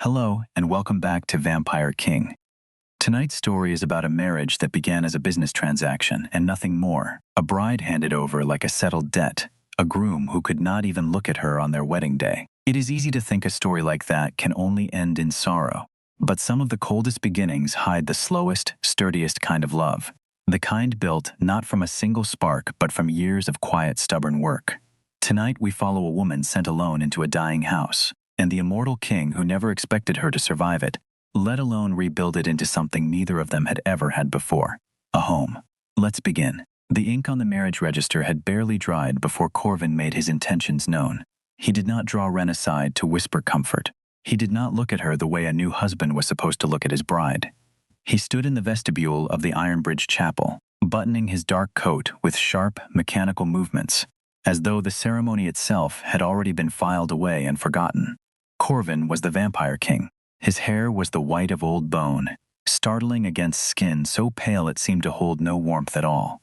Hello, and welcome back to Vampire King. Tonight's story is about a marriage that began as a business transaction and nothing more. A bride handed over like a settled debt, a groom who could not even look at her on their wedding day. It is easy to think a story like that can only end in sorrow, but some of the coldest beginnings hide the slowest, sturdiest kind of love. The kind built not from a single spark, but from years of quiet, stubborn work. Tonight we follow a woman sent alone into a dying house, and the immortal king who never expected her to survive it, let alone rebuild it into something neither of them had ever had before, a home. Let's begin. The ink on the marriage register had barely dried before Corvin made his intentions known. He did not draw Wren aside to whisper comfort. He did not look at her the way a new husband was supposed to look at his bride. He stood in the vestibule of the Ironbridge Chapel, buttoning his dark coat with sharp, mechanical movements, as though the ceremony itself had already been filed away and forgotten. Corvin was the Vampire King. His hair was the white of old bone, startling against skin so pale it seemed to hold no warmth at all.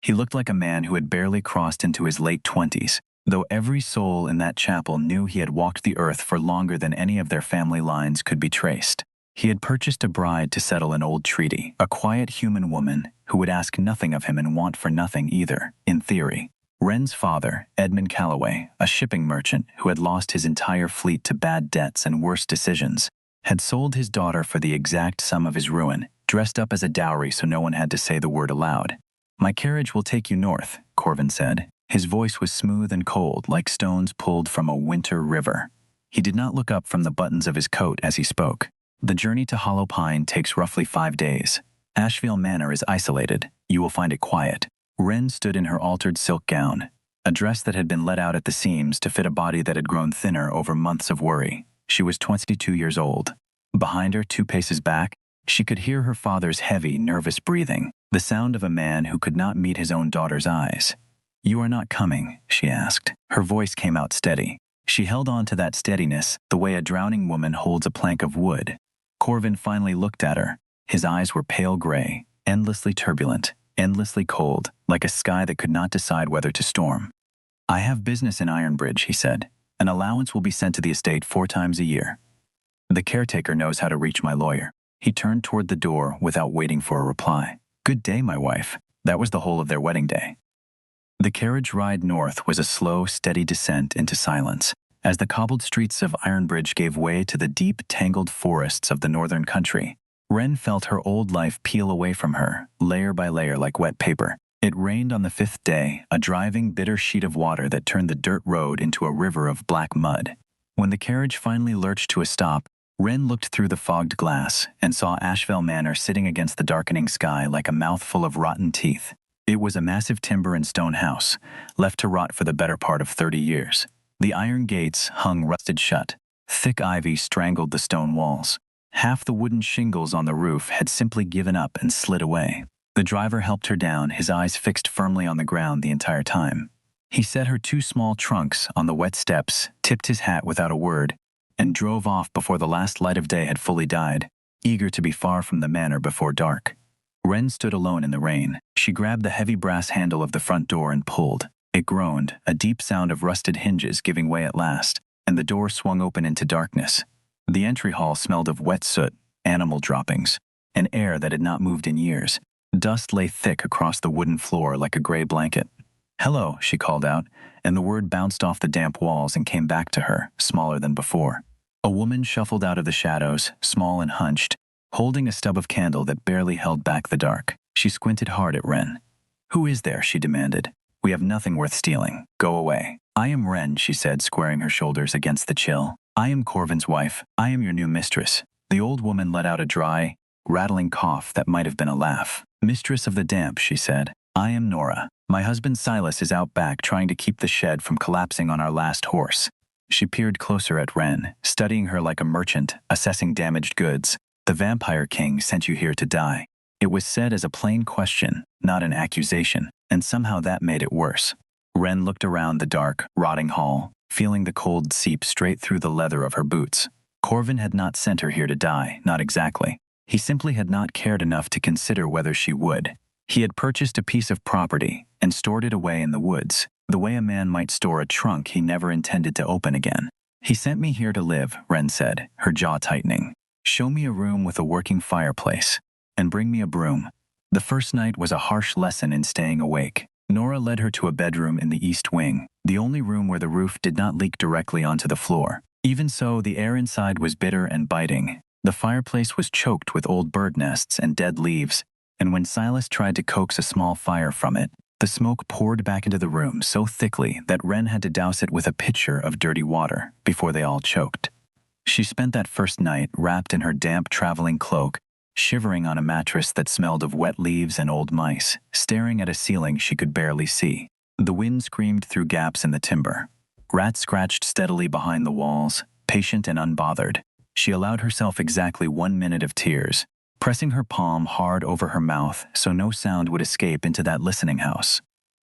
He looked like a man who had barely crossed into his late 20s, though every soul in that chapel knew he had walked the earth for longer than any of their family lines could be traced. He had purchased a bride to settle an old treaty, a quiet human woman who would ask nothing of him and want for nothing either, in theory. Wren's father, Edmund Calloway, a shipping merchant who had lost his entire fleet to bad debts and worse decisions, had sold his daughter for the exact sum of his ruin, dressed up as a dowry so no one had to say the word aloud. "My carriage will take you north," Corvin said. His voice was smooth and cold, like stones pulled from a winter river. He did not look up from the buttons of his coat as he spoke. "The journey to Hollow Pine takes roughly 5 days. Asheville Manor is isolated. You will find it quiet." Wren stood in her altered silk gown, a dress that had been let out at the seams to fit a body that had grown thinner over months of worry. She was 22 years old. Behind her, 2 paces back, she could hear her father's heavy, nervous breathing, the sound of a man who could not meet his own daughter's eyes. "You are not coming?" she asked. Her voice came out steady. She held on to that steadiness the way a drowning woman holds a plank of wood. Corvin finally looked at her. His eyes were pale gray, endlessly turbulent, endlessly cold, like a sky that could not decide whether to storm. "I have business in Ironbridge," he said. "An allowance will be sent to the estate 4 times a year. The caretaker knows how to reach my lawyer." He turned toward the door without waiting for a reply. "Good day, my wife." That was the whole of their wedding day. The carriage ride north was a slow, steady descent into silence, as the cobbled streets of Ironbridge gave way to the deep, tangled forests of the northern country. Wren felt her old life peel away from her, layer by layer like wet paper. It rained on the 5th day, a driving, bitter sheet of water that turned the dirt road into a river of black mud. When the carriage finally lurched to a stop, Wren looked through the fogged glass and saw Asheville Manor sitting against the darkening sky like a mouthful of rotten teeth. It was a massive timber and stone house, left to rot for the better part of 30 years. The iron gates hung rusted shut. Thick ivy strangled the stone walls. Half the wooden shingles on the roof had simply given up and slid away. The driver helped her down, his eyes fixed firmly on the ground the entire time. He set her 2 small trunks on the wet steps, tipped his hat without a word, and drove off before the last light of day had fully died, eager to be far from the manor before dark. Wren stood alone in the rain. She grabbed the heavy brass handle of the front door and pulled. It groaned, a deep sound of rusted hinges giving way at last, and the door swung open into darkness. The entry hall smelled of wet soot, animal droppings, and air that had not moved in years. Dust lay thick across the wooden floor like a gray blanket. "Hello," she called out, and the word bounced off the damp walls and came back to her, smaller than before. A woman shuffled out of the shadows, small and hunched, holding a stub of candle that barely held back the dark. She squinted hard at Wren. "Who is there?" she demanded. "We have nothing worth stealing. Go away." "I am Wren," she said, squaring her shoulders against the chill. "I am Corvin's wife. I am your new mistress." The old woman let out a dry, rattling cough that might have been a laugh. "Mistress of the damp," she said. "I am Nora. My husband Silas is out back trying to keep the shed from collapsing on our last horse." She peered closer at Wren, studying her like a merchant, assessing damaged goods. "The Vampire King sent you here to die." It was said as a plain question, not an accusation, and somehow that made it worse. Wren looked around the dark, rotting hall, feeling the cold seep straight through the leather of her boots. Corvin had not sent her here to die, not exactly. He simply had not cared enough to consider whether she would. He had purchased a piece of property and stored it away in the woods, the way a man might store a trunk he never intended to open again. He sent me here to live, Wren said, her jaw tightening. Show me a room with a working fireplace. And bring me a broom. The first night was a harsh lesson in staying awake. Nora led her to a bedroom in the east wing, the only room where the roof did not leak directly onto the floor. Even so, the air inside was bitter and biting. The fireplace was choked with old bird nests and dead leaves, and when Silas tried to coax a small fire from it, the smoke poured back into the room so thickly that Wren had to douse it with a pitcher of dirty water before they all choked. She spent that first night wrapped in her damp traveling cloak, shivering on a mattress that smelled of wet leaves and old mice, staring at a ceiling she could barely see. The wind screamed through gaps in the timber. Rats scratched steadily behind the walls, patient and unbothered. She allowed herself exactly 1 minute of tears, pressing her palm hard over her mouth so no sound would escape into that listening house.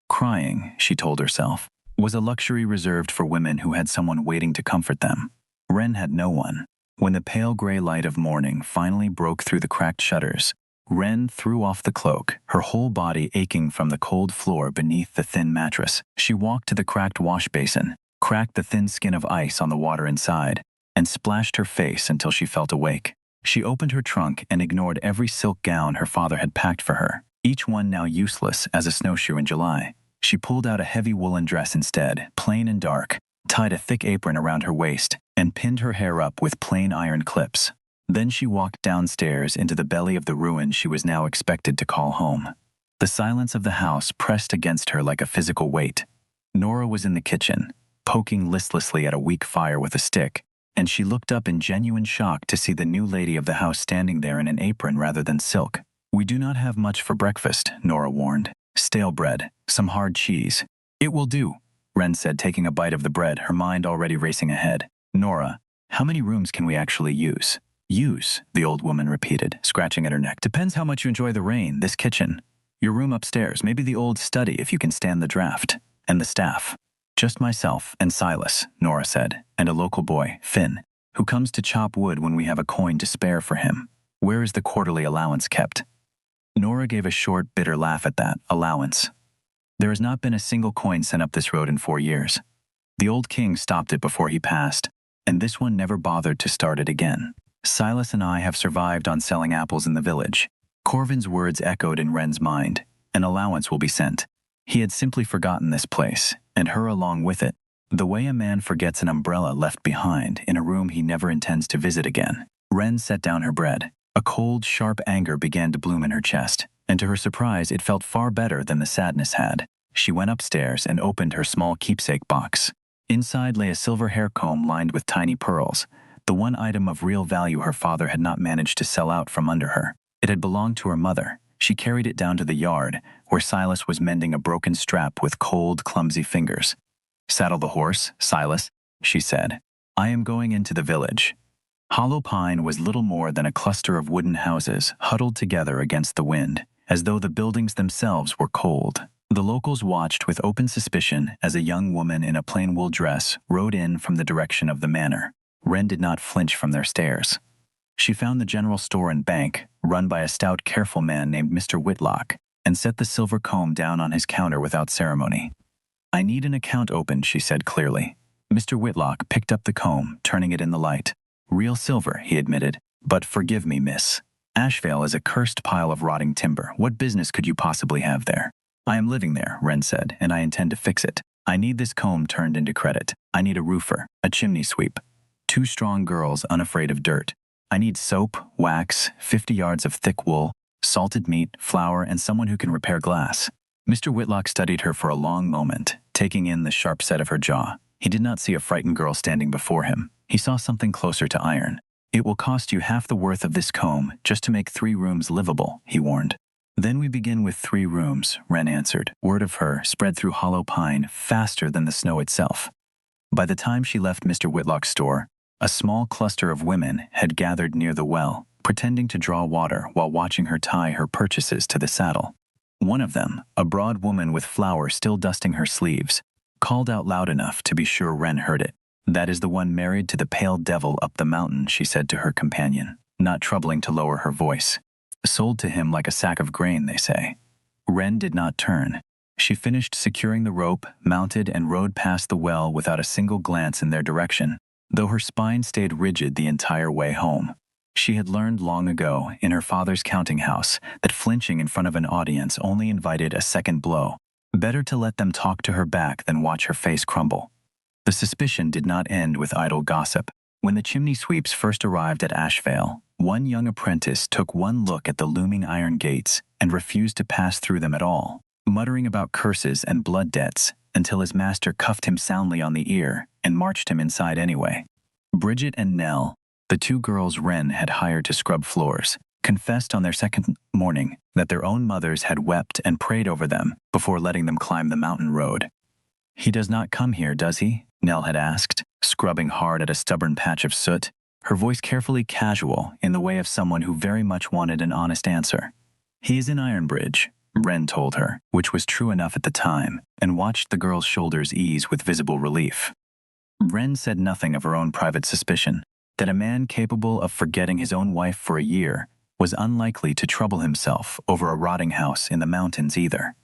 Crying, she told herself, was a luxury reserved for women who had someone waiting to comfort them. Wren had no one. When the pale gray light of morning finally broke through the cracked shutters, Wren threw off the cloak, her whole body aching from the cold floor beneath the thin mattress. She walked to the cracked wash basin, cracked the thin skin of ice on the water inside, and splashed her face until she felt awake. She opened her trunk and ignored every silk gown her father had packed for her, each one now useless as a snowshoe in July. She pulled out a heavy woolen dress instead, plain and dark, tied a thick apron around her waist, and pinned her hair up with plain iron clips. Then she walked downstairs into the belly of the ruin she was now expected to call home. The silence of the house pressed against her like a physical weight. Nora was in the kitchen, poking listlessly at a weak fire with a stick, and she looked up in genuine shock to see the new lady of the house standing there in an apron rather than silk. "We do not have much for breakfast," Nora warned. "Stale bread, some hard cheese." "It will do," Wren said, taking a bite of the bread, her mind already racing ahead. "Nora, how many rooms can we actually use?" "Use," the old woman repeated, scratching at her neck. "Depends how much you enjoy the rain, this kitchen. Your room upstairs, maybe the old study if you can stand the draft. And the staff." "Just myself and Silas," Nora said, "and a local boy, Finn, who comes to chop wood when we have a coin to spare for him. Where is the quarterly allowance kept?" Nora gave a short, bitter laugh at that. "Allowance. There has not been a single coin sent up this road in 4 years. The old king stopped it before he passed, and this one never bothered to start it again. Silas and I have survived on selling apples in the village." Corvin's words echoed in Wren's mind. An allowance will be sent. He had simply forgotten this place, and her along with it, the way a man forgets an umbrella left behind in a room he never intends to visit again. Wren set down her bread. A cold, sharp anger began to bloom in her chest, and to her surprise it felt far better than the sadness had. She went upstairs and opened her small keepsake box. Inside lay a silver hair comb lined with tiny pearls, the one item of real value her father had not managed to sell out from under her. It had belonged to her mother. She carried it down to the yard, where Silas was mending a broken strap with cold, clumsy fingers. "Saddle the horse, Silas," she said. "I am going into the village." Hollow Pine was little more than a cluster of wooden houses huddled together against the wind, as though the buildings themselves were cold. The locals watched with open suspicion as a young woman in a plain wool dress rode in from the direction of the manor. Wren did not flinch from their stares. She found the general store and bank, run by a stout, careful man named Mr. Whitlock, and set the silver comb down on his counter without ceremony. "I need an account opened," she said clearly. Mr. Whitlock picked up the comb, turning it in the light. "Real silver," he admitted. "But forgive me, miss. Ashvale is a cursed pile of rotting timber. What business could you possibly have there?" "I am living there," Wren said, "and I intend to fix it. I need this comb turned into credit. I need a roofer, a chimney sweep, 2 strong girls unafraid of dirt. I need soap, wax, 50 yards of thick wool, salted meat, flour, and someone who can repair glass." Mr. Whitlock studied her for a long moment, taking in the sharp set of her jaw. He did not see a frightened girl standing before him. He saw something closer to iron. "It will cost you half the worth of this comb just to make 3 rooms livable," he warned. "Then we begin with 3 rooms," Wren answered. Word of her spread through Hollow Pine faster than the snow itself. By the time she left Mr. Whitlock's store, a small cluster of women had gathered near the well, pretending to draw water while watching her tie her purchases to the saddle. One of them, a broad woman with flour still dusting her sleeves, called out loud enough to be sure Wren heard it. "That is the one married to the pale devil up the mountain," she said to her companion, not troubling to lower her voice. "Sold to him like a sack of grain, they say." Wren did not turn. She finished securing the rope, mounted, and rode past the well without a single glance in their direction. though her spine stayed rigid the entire way home. She had learned long ago, in her father's counting house, that flinching in front of an audience only invited a second blow. Better to let them talk to her back than watch her face crumble. The suspicion did not end with idle gossip. When the chimney sweeps first arrived at Ashvale, one young apprentice took one look at the looming iron gates and refused to pass through them at all, muttering about curses and blood debts until his master cuffed him soundly on the ear and marched him inside anyway. Bridget and Nell, the two girls Wren had hired to scrub floors, confessed on their second morning that their own mothers had wept and prayed over them before letting them climb the mountain road. "He does not come here, does he?" Nell had asked, scrubbing hard at a stubborn patch of soot, her voice carefully casual in the way of someone who very much wanted an honest answer. "He is in Ironbridge," Wren told her, which was true enough at the time, and watched the girl's shoulders ease with visible relief. Wren said nothing of her own private suspicion, that a man capable of forgetting his own wife for a year was unlikely to trouble himself over a rotting house in the mountains either.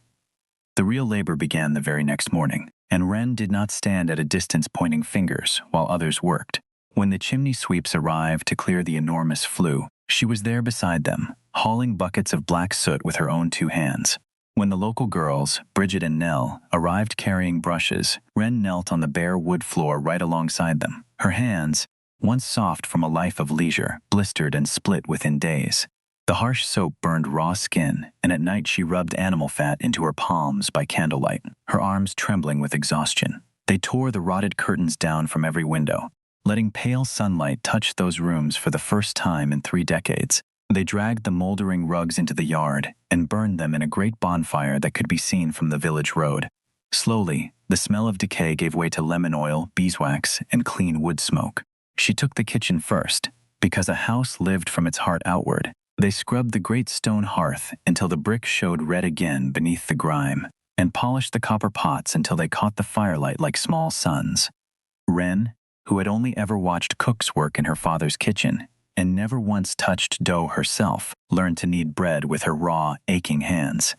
The real labor began the very next morning, and Wren did not stand at a distance pointing fingers while others worked. When the chimney sweeps arrived to clear the enormous flue, she was there beside them, hauling buckets of black soot with her own two hands. When the local girls, Bridget and Nell, arrived carrying brushes, Wren knelt on the bare wood floor right alongside them. Her hands, once soft from a life of leisure, blistered and split within days. The harsh soap burned raw skin, and at night she rubbed animal fat into her palms by candlelight, her arms trembling with exhaustion. They tore the rotted curtains down from every window, letting pale sunlight touch those rooms for the first time in 3 decades. They dragged the moldering rugs into the yard and burned them in a great bonfire that could be seen from the village road. Slowly, the smell of decay gave way to lemon oil, beeswax, and clean wood smoke. She took the kitchen first, because a house lived from its heart outward. They scrubbed the great stone hearth until the brick showed red again beneath the grime, and polished the copper pots until they caught the firelight like small suns. Wren, who had only ever watched cooks work in her father's kitchen and never once touched dough herself, learned to knead bread with her raw, aching hands.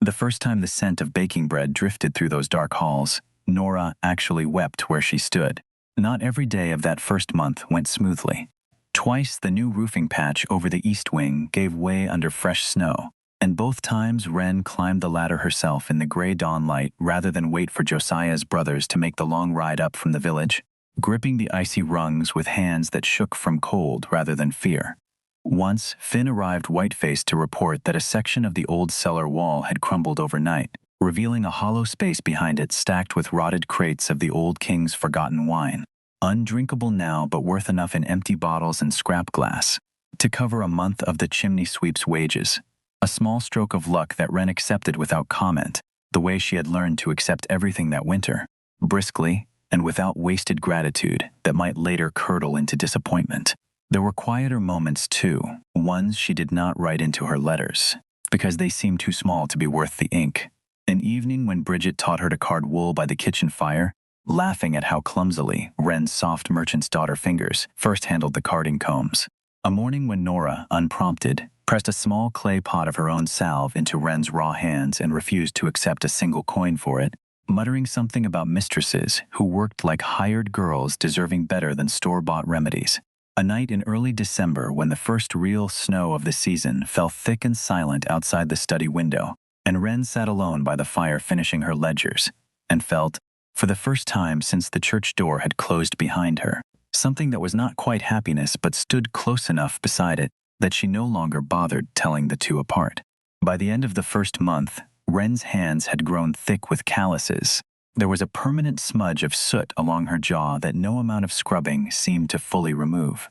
The first time the scent of baking bread drifted through those dark halls, Nora actually wept where she stood. Not every day of that first month went smoothly. Twice the new roofing patch over the east wing gave way under fresh snow, and both times Wren climbed the ladder herself in the gray dawn light rather than wait for Josiah's brothers to make the long ride up from the village, gripping the icy rungs with hands that shook from cold rather than fear. Once, Finn arrived white-faced to report that a section of the old cellar wall had crumbled overnight, revealing a hollow space behind it stacked with rotted crates of the old king's forgotten wine. Undrinkable now, but worth enough in empty bottles and scrap glass to cover a month of the chimney sweep's wages. A small stroke of luck that Wren accepted without comment, the way she had learned to accept everything that winter, briskly and without wasted gratitude that might later curdle into disappointment. There were quieter moments too, ones she did not write into her letters, because they seemed too small to be worth the ink. An evening when Bridget taught her to card wool by the kitchen fire, laughing at how clumsily Wren's soft merchant's daughter fingers first handled the carding combs. A morning when Nora, unprompted, pressed a small clay pot of her own salve into Wren's raw hands and refused to accept a single coin for it, muttering something about mistresses who worked like hired girls deserving better than store-bought remedies. A night in early December when the first real snow of the season fell thick and silent outside the study window, and Wren sat alone by the fire finishing her ledgers, and felt, for the first time since the church door had closed behind her, something that was not quite happiness but stood close enough beside it that she no longer bothered telling the two apart. By the end of the first month, Wren's hands had grown thick with calluses. There was a permanent smudge of soot along her jaw that no amount of scrubbing seemed to fully remove.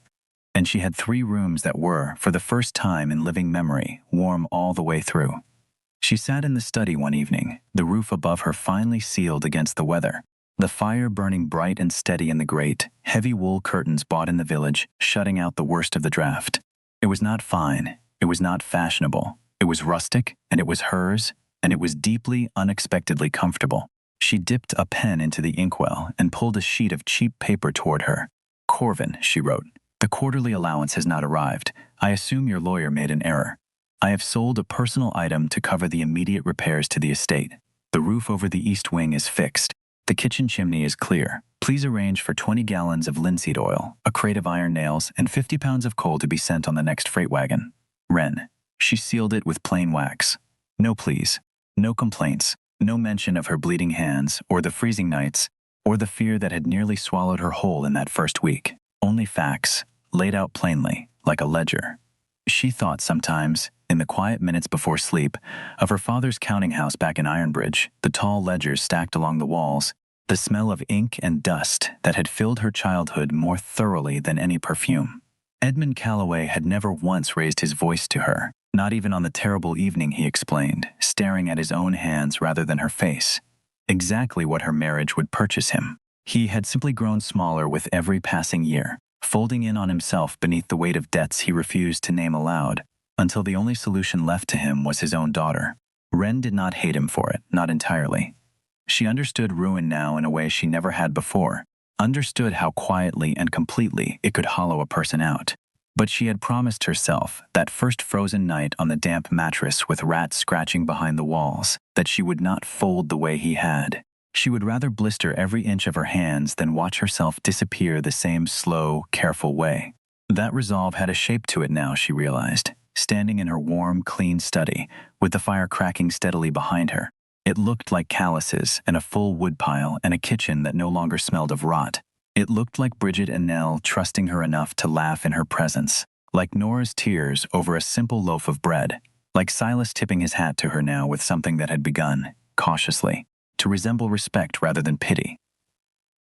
And she had 3 rooms that were, for the first time in living memory, warm all the way through. She sat in the study one evening, the roof above her finely sealed against the weather, the fire burning bright and steady in the grate, heavy wool curtains bought in the village, shutting out the worst of the draft. It was not fine, it was not fashionable, it was rustic, and it was hers, and it was deeply, unexpectedly comfortable. She dipped a pen into the inkwell and pulled a sheet of cheap paper toward her. "Corvin," she wrote, "the quarterly allowance has not arrived. I assume your lawyer made an error. I have sold a personal item to cover the immediate repairs to the estate. The roof over the east wing is fixed. The kitchen chimney is clear. Please arrange for 20 gallons of linseed oil, a crate of iron nails, and 50 pounds of coal to be sent on the next freight wagon. Wren. She sealed it with plain wax. No pleas. No complaints. No mention of her bleeding hands, or the freezing nights, or the fear that had nearly swallowed her whole in that first week. Only facts, laid out plainly, like a ledger. She thought sometimes, in the quiet minutes before sleep, of her father's counting house back in Ironbridge, the tall ledgers stacked along the walls, the smell of ink and dust that had filled her childhood more thoroughly than any perfume. Edmund Calloway had never once raised his voice to her, not even on the terrible evening, he explained, staring at his own hands rather than her face. Exactly what her marriage would purchase him. He had simply grown smaller with every passing year, folding in on himself beneath the weight of debts he refused to name aloud, until the only solution left to him was his own daughter. Wren did not hate him for it, not entirely. She understood ruin now in a way she never had before, understood how quietly and completely it could hollow a person out. But she had promised herself, that first frozen night on the damp mattress with rats scratching behind the walls, that she would not fold the way he had. She would rather blister every inch of her hands than watch herself disappear the same slow, careful way. That resolve had a shape to it now, she realized, standing in her warm, clean study, with the fire cracking steadily behind her. It looked like calluses and a full woodpile and a kitchen that no longer smelled of rot. It looked like Bridget and Nell trusting her enough to laugh in her presence, like Nora's tears over a simple loaf of bread, like Silas tipping his hat to her now with something that had begun, cautiously, to resemble respect rather than pity.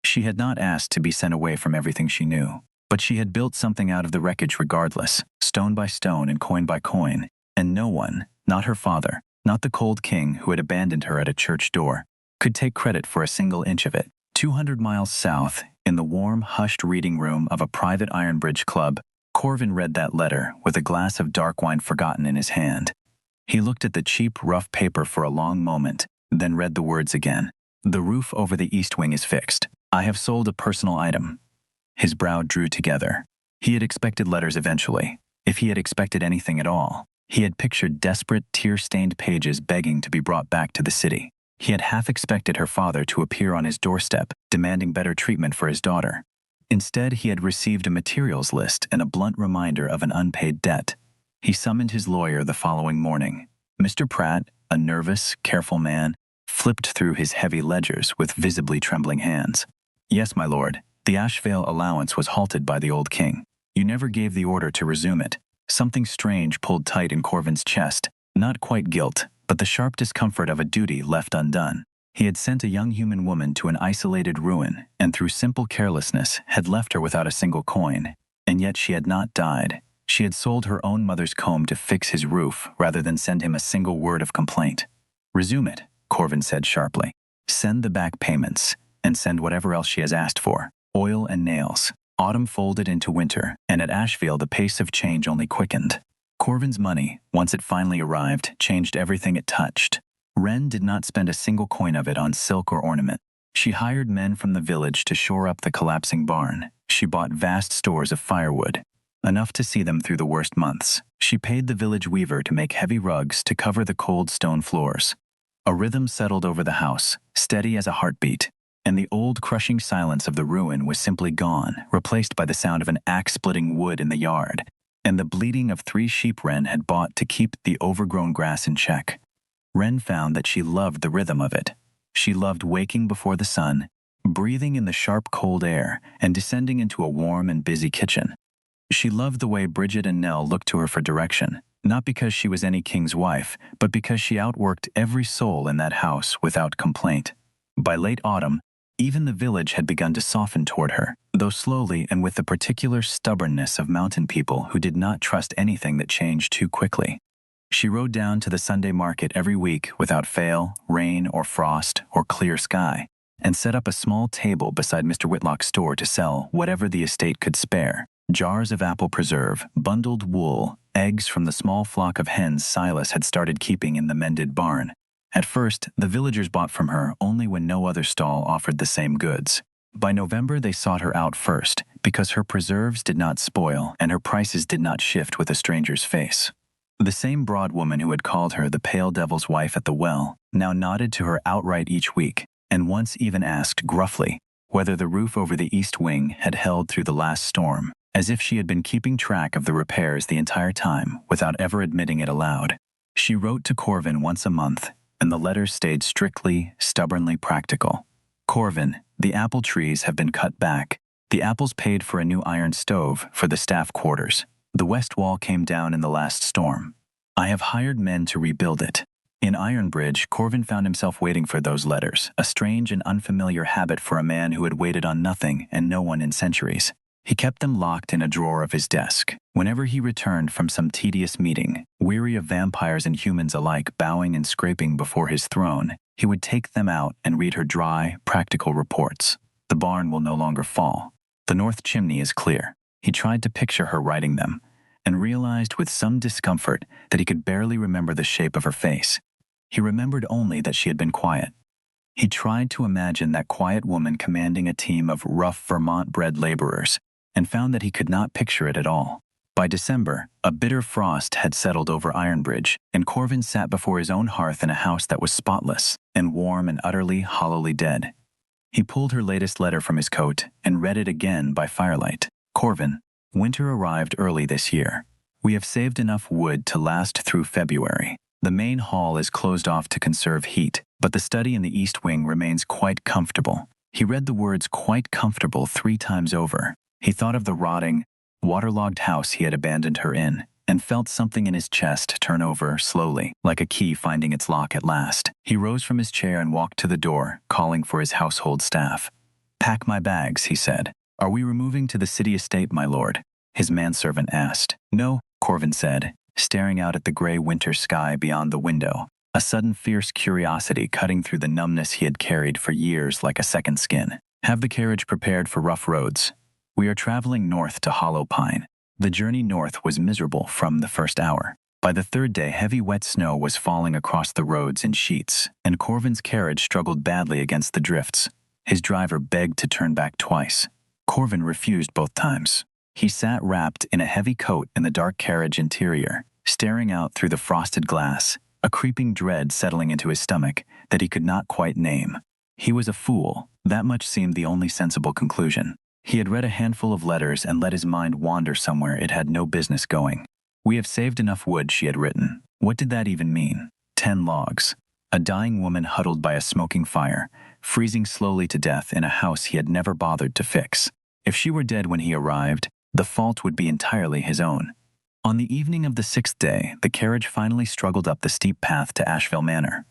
She had not asked to be sent away from everything she knew, but she had built something out of the wreckage regardless, stone by stone and coin by coin, and no one, not her father, not the cold king who had abandoned her at a church door, could take credit for a single inch of it. 200 miles south, in the warm, hushed reading room of a private Ironbridge club, Corvin read that letter with a glass of dark wine forgotten in his hand. He looked at the cheap, rough paper for a long moment, then read the words again. The roof over the east wing is fixed. I have sold a personal item. His brow drew together. He had expected letters eventually, if he had expected anything at all. He had pictured desperate, tear-stained pages begging to be brought back to the city. He had half expected her father to appear on his doorstep, demanding better treatment for his daughter. Instead, he had received a materials list and a blunt reminder of an unpaid debt. He summoned his lawyer the following morning. Mr. Pratt, a nervous, careful man, flipped through his heavy ledgers with visibly trembling hands. Yes, my lord, the Ashvale allowance was halted by the old king. You never gave the order to resume it. Something strange pulled tight in Corvin's chest, not quite guilt, but the sharp discomfort of a duty left undone. He had sent a young human woman to an isolated ruin, and through simple carelessness had left her without a single coin. And yet she had not died. She had sold her own mother's comb to fix his roof rather than send him a single word of complaint. Resume it, Corvin said sharply. Send the back payments, and send whatever else she has asked for. Oil and nails. Autumn folded into winter, and at Ashvale the pace of change only quickened. Corvin's money, once it finally arrived, changed everything it touched. Wren did not spend a single coin of it on silk or ornament. She hired men from the village to shore up the collapsing barn. She bought vast stores of firewood, enough to see them through the worst months. She paid the village weaver to make heavy rugs to cover the cold stone floors. A rhythm settled over the house, steady as a heartbeat, and the old crushing silence of the ruin was simply gone, replaced by the sound of an axe splitting wood in the yard, and the bleating of 3 sheep Wren had bought to keep the overgrown grass in check. Wren found that she loved the rhythm of it. She loved waking before the sun, breathing in the sharp cold air, and descending into a warm and busy kitchen. She loved the way Bridget and Nell looked to her for direction, not because she was any king's wife, but because she outworked every soul in that house without complaint. By late autumn, even the village had begun to soften toward her, though slowly and with the particular stubbornness of mountain people who did not trust anything that changed too quickly. She rode down to the Sunday market every week without fail, rain or frost or clear sky, and set up a small table beside Mr. Whitlock's store to sell whatever the estate could spare. Jars of apple preserve, bundled wool, eggs from the small flock of hens Silas had started keeping in the mended barn. At first, the villagers bought from her only when no other stall offered the same goods. By November, they sought her out first, because her preserves did not spoil and her prices did not shift with a stranger's face. The same broad woman who had called her the pale devil's wife at the well now nodded to her outright each week, and once even asked gruffly whether the roof over the east wing had held through the last storm, as if she had been keeping track of the repairs the entire time without ever admitting it aloud. She wrote to Corvin once a month, and the letters stayed strictly, stubbornly practical. Corvin, the apple trees have been cut back. The apples paid for a new iron stove for the staff quarters. The west wall came down in the last storm. I have hired men to rebuild it. In Ironbridge, Corvin found himself waiting for those letters, a strange and unfamiliar habit for a man who had waited on nothing and no one in centuries. He kept them locked in a drawer of his desk. Whenever he returned from some tedious meeting, weary of vampires and humans alike bowing and scraping before his throne, he would take them out and read her dry, practical reports. The barn will no longer fall. The north chimney is clear. He tried to picture her writing them, and realized with some discomfort that he could barely remember the shape of her face. He remembered only that she had been quiet. He tried to imagine that quiet woman commanding a team of rough Vermont-bred laborers, and found that he could not picture it at all. By December, a bitter frost had settled over Ironbridge, and Corvin sat before his own hearth in a house that was spotless and warm and utterly, hollowly dead. He pulled her latest letter from his coat and read it again by firelight. Corvin, winter arrived early this year. We have saved enough wood to last through February. The main hall is closed off to conserve heat, but the study in the east wing remains quite comfortable. He read the words "quite comfortable" 3 times over. He thought of the rotting, waterlogged house he had abandoned her in, and felt something in his chest turn over slowly, like a key finding its lock at last. He rose from his chair and walked to the door, calling for his household staff. "Pack my bags," he said. "Are we removing to the city estate, my lord?" his manservant asked. "No," Corvin said, staring out at the gray winter sky beyond the window, a sudden fierce curiosity cutting through the numbness he had carried for years like a second skin. "Have the carriage prepared for rough roads. We are traveling north to Hollow Pine." The journey north was miserable from the first hour. By the 3rd day, heavy wet snow was falling across the roads in sheets, and Corvin's carriage struggled badly against the drifts. His driver begged to turn back twice. Corvin refused both times. He sat wrapped in a heavy coat in the dark carriage interior, staring out through the frosted glass, a creeping dread settling into his stomach that he could not quite name. He was a fool. That much seemed the only sensible conclusion. He had read a handful of letters and let his mind wander somewhere it had no business going. "We have saved enough wood," she had written. What did that even mean? 10 logs. A dying woman huddled by a smoking fire, freezing slowly to death in a house he had never bothered to fix. If she were dead when he arrived, the fault would be entirely his own. On the evening of the 6th day, the carriage finally struggled up the steep path to Asheville Manor.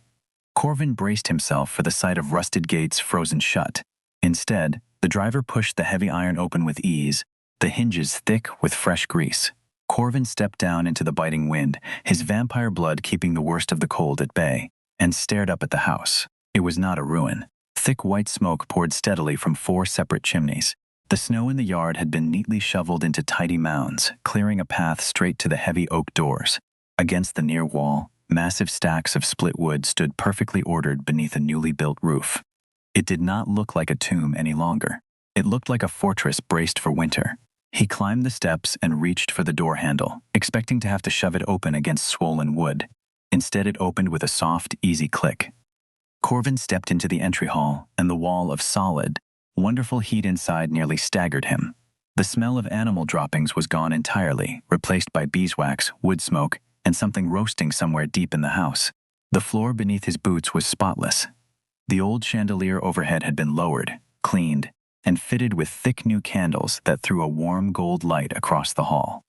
Corvin braced himself for the sight of rusted gates frozen shut. Instead, the driver pushed the heavy iron open with ease, the hinges thick with fresh grease. Corvin stepped down into the biting wind, his vampire blood keeping the worst of the cold at bay, and stared up at the house. It was not a ruin. Thick white smoke poured steadily from 4 separate chimneys. The snow in the yard had been neatly shoveled into tidy mounds, clearing a path straight to the heavy oak doors. Against the near wall, massive stacks of split wood stood perfectly ordered beneath a newly built roof. It did not look like a tomb any longer. It looked like a fortress braced for winter. He climbed the steps and reached for the door handle, expecting to have to shove it open against swollen wood. Instead, it opened with a soft, easy click. Corvin stepped into the entry hall, and the wall of solid, wonderful heat inside nearly staggered him. The smell of animal droppings was gone entirely, replaced by beeswax, wood smoke, and something roasting somewhere deep in the house. The floor beneath his boots was spotless. The old chandelier overhead had been lowered, cleaned, and fitted with thick new candles that threw a warm gold light across the hall.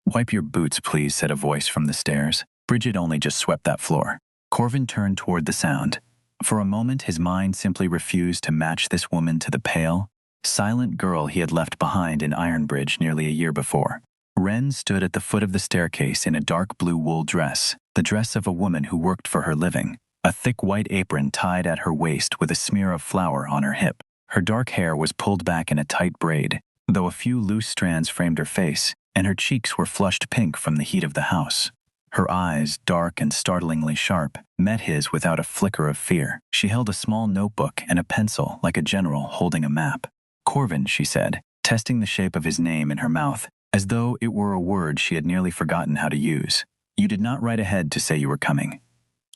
"Wipe your boots, please," said a voice from the stairs. Bridget only just swept that floor. Corvin turned toward the sound. For a moment, his mind simply refused to match this woman to the pale, silent girl he had left behind in Ironbridge nearly a year before. Wren stood at the foot of the staircase in a dark blue wool dress, the dress of a woman who worked for her living, a thick white apron tied at her waist with a smear of flour on her hip. Her dark hair was pulled back in a tight braid, though a few loose strands framed her face, and her cheeks were flushed pink from the heat of the house. Her eyes, dark and startlingly sharp, met his without a flicker of fear. She held a small notebook and a pencil like a general holding a map. "Corvin," she said, testing the shape of his name in her mouth, as though it were a word she had nearly forgotten how to use. "You did not write ahead to say you were coming."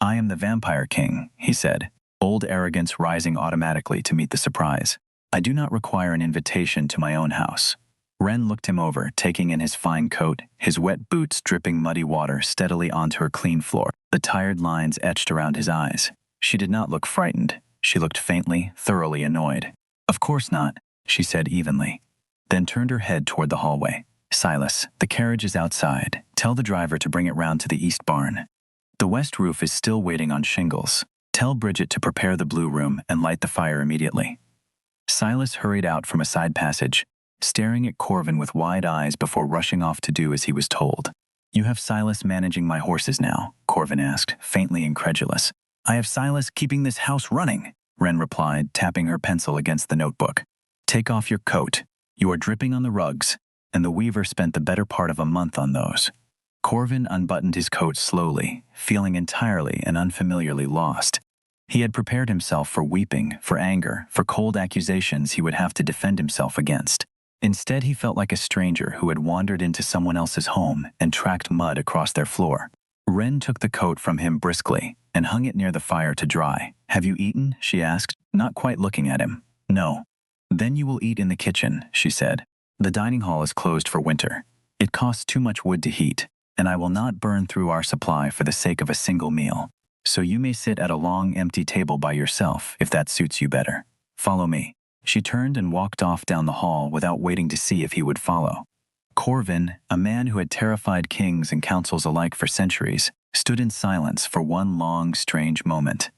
"I am the Vampire King," he said. old arrogance rising automatically to meet the surprise. I do not require an invitation to my own house. Ren looked him over, taking in his fine coat, his wet boots dripping muddy water steadily onto her clean floor, the tired lines etched around his eyes. She did not look frightened. She looked faintly, thoroughly annoyed. Of course not, she said evenly, then turned her head toward the hallway. Silas, the carriage is outside. Tell the driver to bring it round to the east barn. The west roof is still waiting on shingles. Tell Bridget to prepare the blue room and light the fire immediately. Silas hurried out from a side passage, staring at Corvin with wide eyes before rushing off to do as he was told. You have Silas managing my horses now, Corvin asked, faintly incredulous. I have Silas keeping this house running, Ren replied, tapping her pencil against the notebook. Take off your coat. You are dripping on the rugs, and the weaver spent the better part of a month on those. Corvin unbuttoned his coat slowly, feeling entirely and unfamiliarly lost. He had prepared himself for weeping, for anger, for cold accusations he would have to defend himself against. Instead, he felt like a stranger who had wandered into someone else's home and tracked mud across their floor. Ren took the coat from him briskly and hung it near the fire to dry. Have you eaten? She asked, not quite looking at him. No. Then you will eat in the kitchen, she said. The dining hall is closed for winter. It costs too much wood to heat, and I will not burn through our supply for the sake of a single meal. So you may sit at a long, empty table by yourself if that suits you better. Follow me. She turned and walked off down the hall without waiting to see if he would follow. Corvin, a man who had terrified kings and councils alike for centuries, stood in silence for one long, strange moment.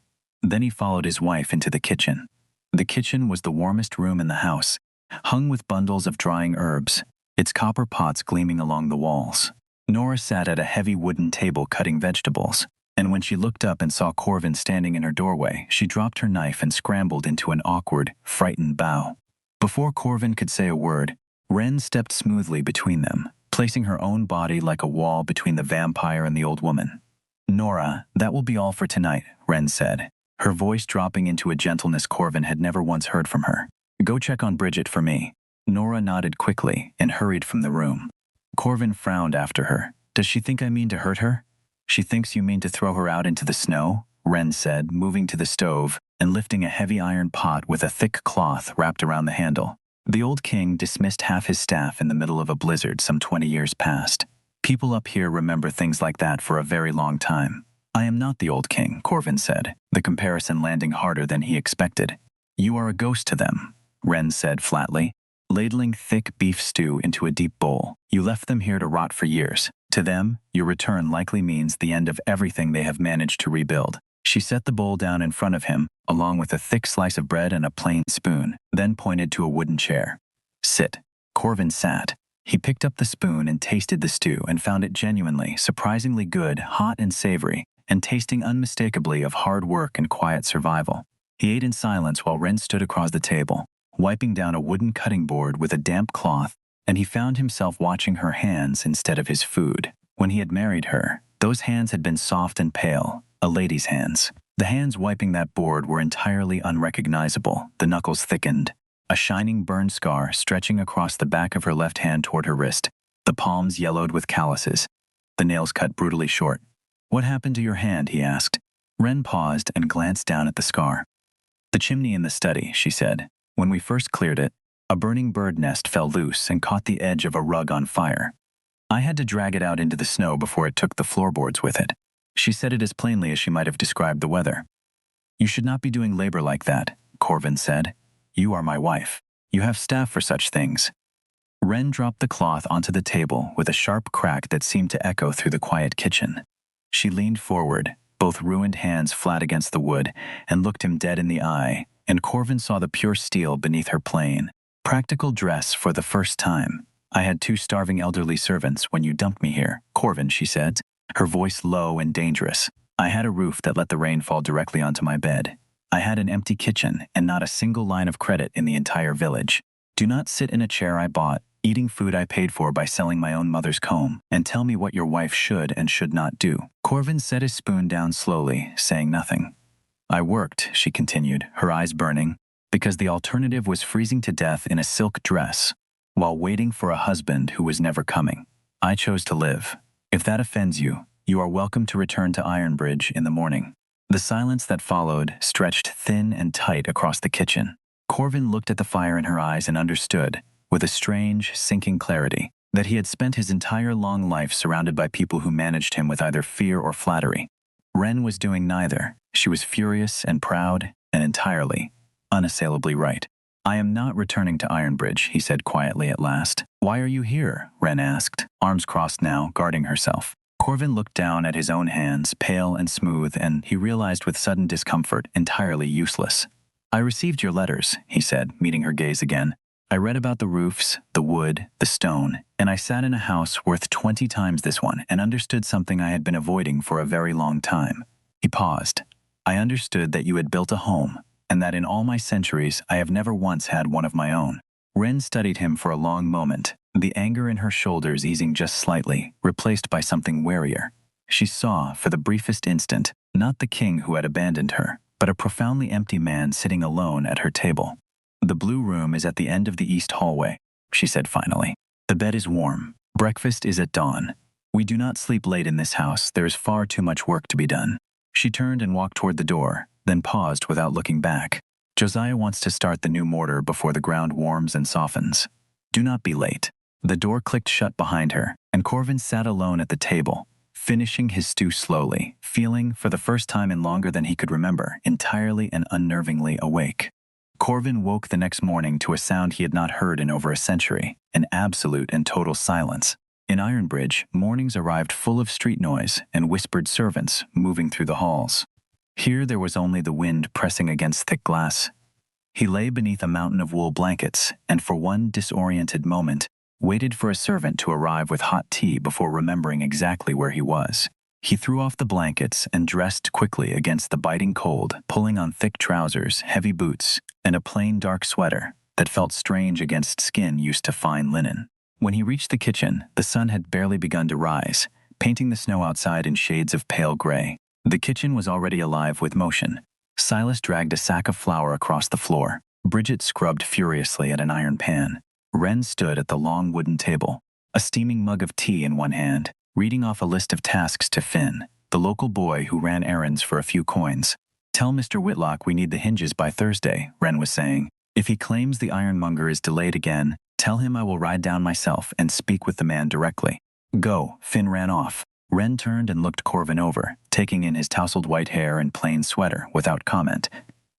Then he followed his wife into the kitchen. The kitchen was the warmest room in the house, hung with bundles of drying herbs, its copper pots gleaming along the walls. Nora sat at a heavy wooden table cutting vegetables, and when she looked up and saw Corvin standing in her doorway, she dropped her knife and scrambled into an awkward, frightened bow. Before Corvin could say a word, Ren stepped smoothly between them, placing her own body like a wall between the vampire and the old woman. Nora, that will be all for tonight, Ren said, her voice dropping into a gentleness Corvin had never once heard from her. Go check on Bridget for me. Nora nodded quickly and hurried from the room. Corvin frowned after her. Does she think I mean to hurt her? She thinks you mean to throw her out into the snow, Ren said, moving to the stove and lifting a heavy iron pot with a thick cloth wrapped around the handle. The old king dismissed half his staff in the middle of a blizzard some 20 years past. People up here remember things like that for a very long time. I am not the old king, Corvin said, the comparison landing harder than he expected. You are a ghost to them, Ren said flatly, ladling thick beef stew into a deep bowl. You left them here to rot for years. To them, your return likely means the end of everything they have managed to rebuild. She set the bowl down in front of him, along with a thick slice of bread and a plain spoon, then pointed to a wooden chair. Sit. Corvin sat. He picked up the spoon and tasted the stew and found it genuinely, surprisingly good, hot and savory, and tasting unmistakably of hard work and quiet survival. He ate in silence while Ren stood across the table, wiping down a wooden cutting board with a damp cloth, and he found himself watching her hands instead of his food. When he had married her, those hands had been soft and pale, a lady's hands. The hands wiping that board were entirely unrecognizable, the knuckles thickened, a shining burn scar stretching across the back of her left hand toward her wrist, the palms yellowed with calluses, the nails cut brutally short. What happened to your hand, he asked. Ren paused and glanced down at the scar. The chimney in the study, she said. When we first cleared it, a burning bird nest fell loose and caught the edge of a rug on fire. I had to drag it out into the snow before it took the floorboards with it. She said it as plainly as she might have described the weather. You should not be doing labor like that, Corvin said. You are my wife. You have staff for such things. Ren dropped the cloth onto the table with a sharp crack that seemed to echo through the quiet kitchen. She leaned forward, both ruined hands flat against the wood, and looked him dead in the eye, and Corvin saw the pure steel beneath her plain, practical dress for the first time. I had 2 starving elderly servants when you dumped me here, Corvin, she said, her voice low and dangerous. I had a roof that let the rain fall directly onto my bed. I had an empty kitchen and not a single line of credit in the entire village. Do not sit in a chair I bought, eating food I paid for by selling my own mother's comb, and tell me what your wife should and should not do. Corvin set his spoon down slowly, saying nothing. I worked, she continued, her eyes burning, because the alternative was freezing to death in a silk dress, while waiting for a husband who was never coming. I chose to live. If that offends you, you are welcome to return to Ironbridge in the morning. The silence that followed stretched thin and tight across the kitchen. Corvin looked at the fire in her eyes and understood, with a strange, sinking clarity, that he had spent his entire long life surrounded by people who managed him with either fear or flattery. Wren was doing neither. She was furious and proud and entirely, unassailably right. "I am not returning to Ironbridge," he said quietly at last. "Why are you here?" Wren asked, arms crossed now, guarding herself. Corvin looked down at his own hands, pale and smooth, and he realized with sudden discomfort, entirely useless. "I received your letters," he said, meeting her gaze again. "I read about the roofs, the wood, the stone, and I sat in a house worth 20 times this one and understood something I had been avoiding for a very long time." He paused. "I understood that you had built a home, and that in all my centuries I have never once had one of my own." Wren studied him for a long moment, the anger in her shoulders easing just slightly, replaced by something warier. She saw, for the briefest instant, not the king who had abandoned her, but a profoundly empty man sitting alone at her table. "The blue room is at the end of the east hallway," she said finally. "The bed is warm. Breakfast is at dawn. We do not sleep late in this house. There is far too much work to be done." She turned and walked toward the door, then paused without looking back. "Josiah wants to start the new mortar before the ground warms and softens. Do not be late." The door clicked shut behind her, and Corvin sat alone at the table, finishing his stew slowly, feeling, for the first time in longer than he could remember, entirely and unnervingly awake. Corvin woke the next morning to a sound he had not heard in over a century, an absolute and total silence. In Ironbridge, mornings arrived full of street noise and whispered servants moving through the halls. Here there was only the wind pressing against thick glass. He lay beneath a mountain of wool blankets and for one disoriented moment waited for a servant to arrive with hot tea before remembering exactly where he was. He threw off the blankets and dressed quickly against the biting cold, pulling on thick trousers, heavy boots, and a plain dark sweater that felt strange against skin used to fine linen. When he reached the kitchen, the sun had barely begun to rise, painting the snow outside in shades of pale gray. The kitchen was already alive with motion. Silas dragged a sack of flour across the floor. Bridget scrubbed furiously at an iron pan. Wren stood at the long wooden table, a steaming mug of tea in one hand, reading off a list of tasks to Finn, the local boy who ran errands for a few coins. "Tell Mr. Whitlock we need the hinges by Thursday," Wren was saying. "If he claims the ironmonger is delayed again, tell him I will ride down myself and speak with the man directly." "Go," Finn ran off. Wren turned and looked Corvin over, taking in his tousled white hair and plain sweater without comment.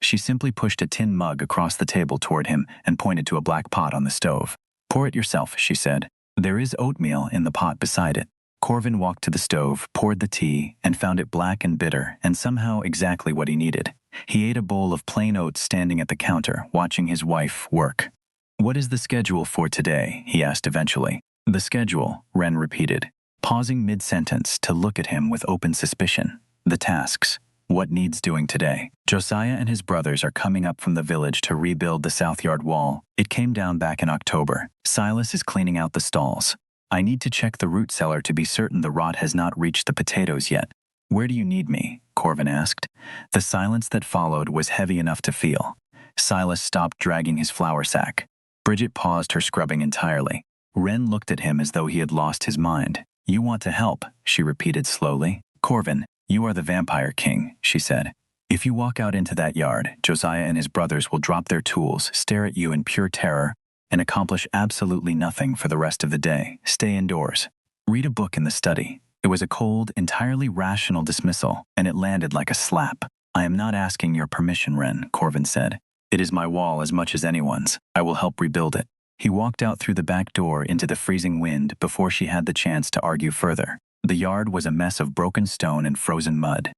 She simply pushed a tin mug across the table toward him and pointed to a black pot on the stove. "Pour it yourself," she said. "There is oatmeal in the pot beside it." Corvin walked to the stove, poured the tea, and found it black and bitter and somehow exactly what he needed. He ate a bowl of plain oats standing at the counter, watching his wife work. "What is the schedule for today?" he asked eventually. "The schedule," Wren repeated, pausing mid-sentence to look at him with open suspicion. "The tasks. What needs doing today?" "Josiah and his brothers are coming up from the village to rebuild the south yard wall. It came down back in October. Silas is cleaning out the stalls. I need to check the root cellar to be certain the rot has not reached the potatoes yet." "Where do you need me?" Corvin asked. The silence that followed was heavy enough to feel. Silas stopped dragging his flour sack. Bridget paused her scrubbing entirely. Wren looked at him as though he had lost his mind. "You want to help," she repeated slowly. "Corvin, you are the vampire king," she said. "If you walk out into that yard, Josiah and his brothers will drop their tools, stare at you in pure terror, and accomplish absolutely nothing for the rest of the day. Stay indoors. Read a book in the study." It was a cold, entirely rational dismissal, and it landed like a slap. "I am not asking your permission, Wren," Corvin said. "It is my wall as much as anyone's. I will help rebuild it." He walked out through the back door into the freezing wind before she had the chance to argue further. The yard was a mess of broken stone and frozen mud.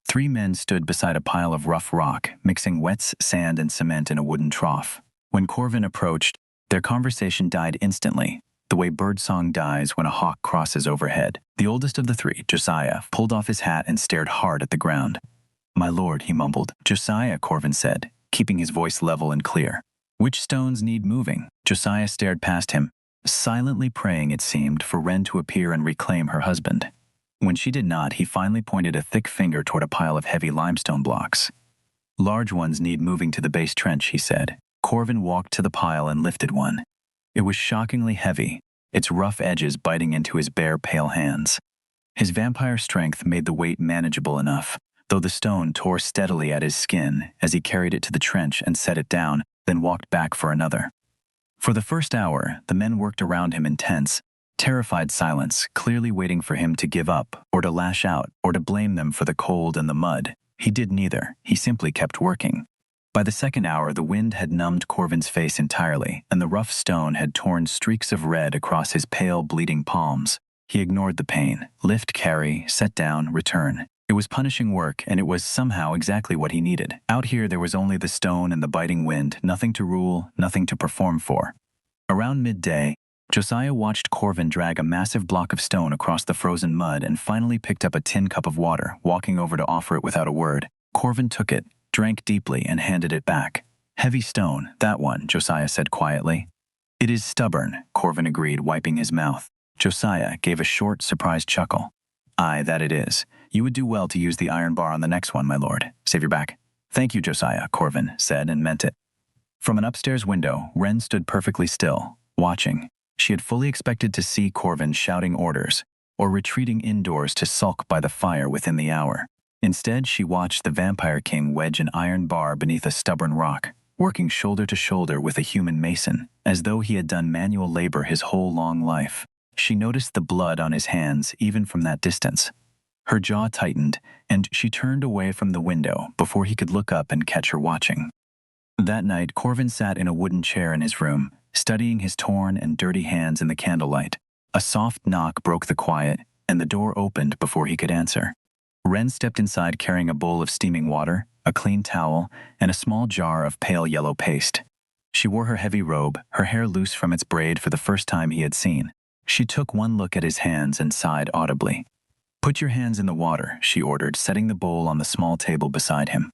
3 men stood beside a pile of rough rock, mixing wet sand and cement in a wooden trough. When Corvin approached, their conversation died instantly, the way birdsong dies when a hawk crosses overhead. The oldest of the 3, Josiah, pulled off his hat and stared hard at the ground. "My lord," he mumbled. "Josiah," Corvin said, keeping his voice level and clear. "Which stones need moving?" Josiah stared past him, silently praying, it seemed, for Wren to appear and reclaim her husband. When she did not, he finally pointed a thick finger toward a pile of heavy limestone blocks. "Large ones need moving to the base trench," he said. Corvin walked to the pile and lifted one. It was shockingly heavy, its rough edges biting into his bare, pale hands. His vampire strength made the weight manageable enough, though the stone tore steadily at his skin as he carried it to the trench and set it down, then walked back for another. For the first hour, the men worked around him in tense, terrified silence, clearly waiting for him to give up, or to lash out, or to blame them for the cold and the mud. He did neither. He simply kept working. By the second hour, the wind had numbed Corvin's face entirely, and the rough stone had torn streaks of red across his pale, bleeding palms. He ignored the pain. Lift, carry, set down, return. It was punishing work, and it was somehow exactly what he needed. Out here, there was only the stone and the biting wind, nothing to rule, nothing to perform for. Around midday, Josiah watched Corvin drag a massive block of stone across the frozen mud and finally picked up a tin cup of water, walking over to offer it without a word. Corvin took it, drank deeply, and handed it back. Heavy stone, that one, Josiah said quietly. It is stubborn, Corvin agreed, wiping his mouth. Josiah gave a short, surprised chuckle. Aye, that it is. You would do well to use the iron bar on the next one, my lord. Save your back. Thank you, Josiah, Corvin said and meant it. From an upstairs window, Wren stood perfectly still, watching. She had fully expected to see Corvin shouting orders, or retreating indoors to sulk by the fire within the hour. Instead, she watched the Vampire King wedge an iron bar beneath a stubborn rock, working shoulder to shoulder with a human mason, as though he had done manual labor his whole long life. She noticed the blood on his hands even from that distance. Her jaw tightened, and she turned away from the window before he could look up and catch her watching. That night, Corvin sat in a wooden chair in his room, studying his torn and dirty hands in the candlelight. A soft knock broke the quiet, and the door opened before he could answer. Wren stepped inside carrying a bowl of steaming water, a clean towel, and a small jar of pale yellow paste. She wore her heavy robe, her hair loose from its braid for the first time he had seen. She took one look at his hands and sighed audibly. Put your hands in the water, she ordered, setting the bowl on the small table beside him.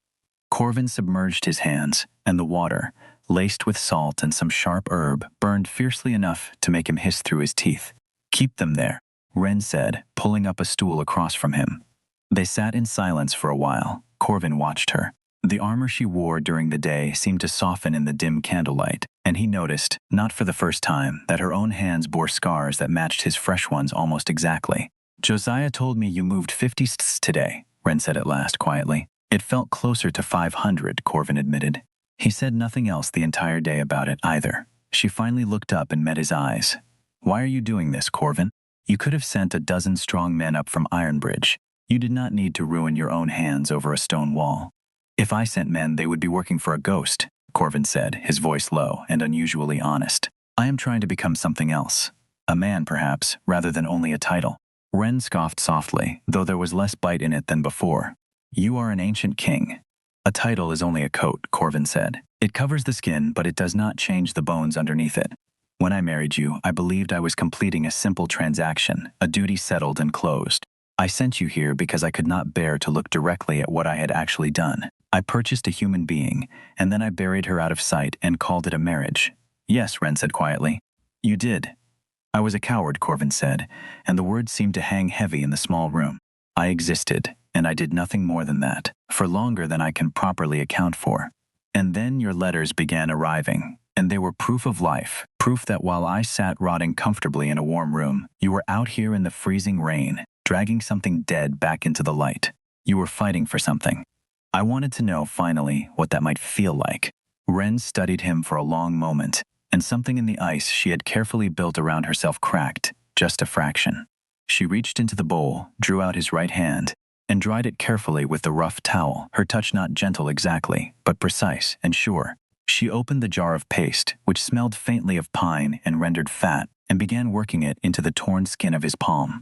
Corvin submerged his hands, and the water, laced with salt and some sharp herb, burned fiercely enough to make him hiss through his teeth. Keep them there, Wren said, pulling up a stool across from him. They sat in silence for a while. Corvin watched her. The armor she wore during the day seemed to soften in the dim candlelight, and he noticed, not for the first time, that her own hands bore scars that matched his fresh ones almost exactly. Josiah told me you moved 50 sts today, Wren said at last quietly. It felt closer to 500, Corvin admitted. He said nothing else the entire day about it either. She finally looked up and met his eyes. Why are you doing this, Corvin? You could have sent a dozen strong men up from Ironbridge. You did not need to ruin your own hands over a stone wall. If I sent men, they would be working for a ghost, Corvin said, his voice low and unusually honest. I am trying to become something else. A man, perhaps, rather than only a title. Wren scoffed softly, though there was less bite in it than before. You are an ancient king. A title is only a coat, Corvin said. It covers the skin, but it does not change the bones underneath it. When I married you, I believed I was completing a simple transaction, a duty settled and closed. I sent you here because I could not bear to look directly at what I had actually done. I purchased a human being, and then I buried her out of sight and called it a marriage. Yes, Wren said quietly. You did. I was a coward, Corvin said, and the words seemed to hang heavy in the small room. I existed, and I did nothing more than that, for longer than I can properly account for. And then your letters began arriving, and they were proof of life, proof that while I sat rotting comfortably in a warm room, you were out here in the freezing rain, dragging something dead back into the light. You were fighting for something. I wanted to know, finally, what that might feel like. Wren studied him for a long moment, and something in the ice she had carefully built around herself cracked, just a fraction. She reached into the bowl, drew out his right hand, and dried it carefully with the rough towel, her touch not gentle exactly, but precise and sure. She opened the jar of paste, which smelled faintly of pine and rendered fat, and began working it into the torn skin of his palm.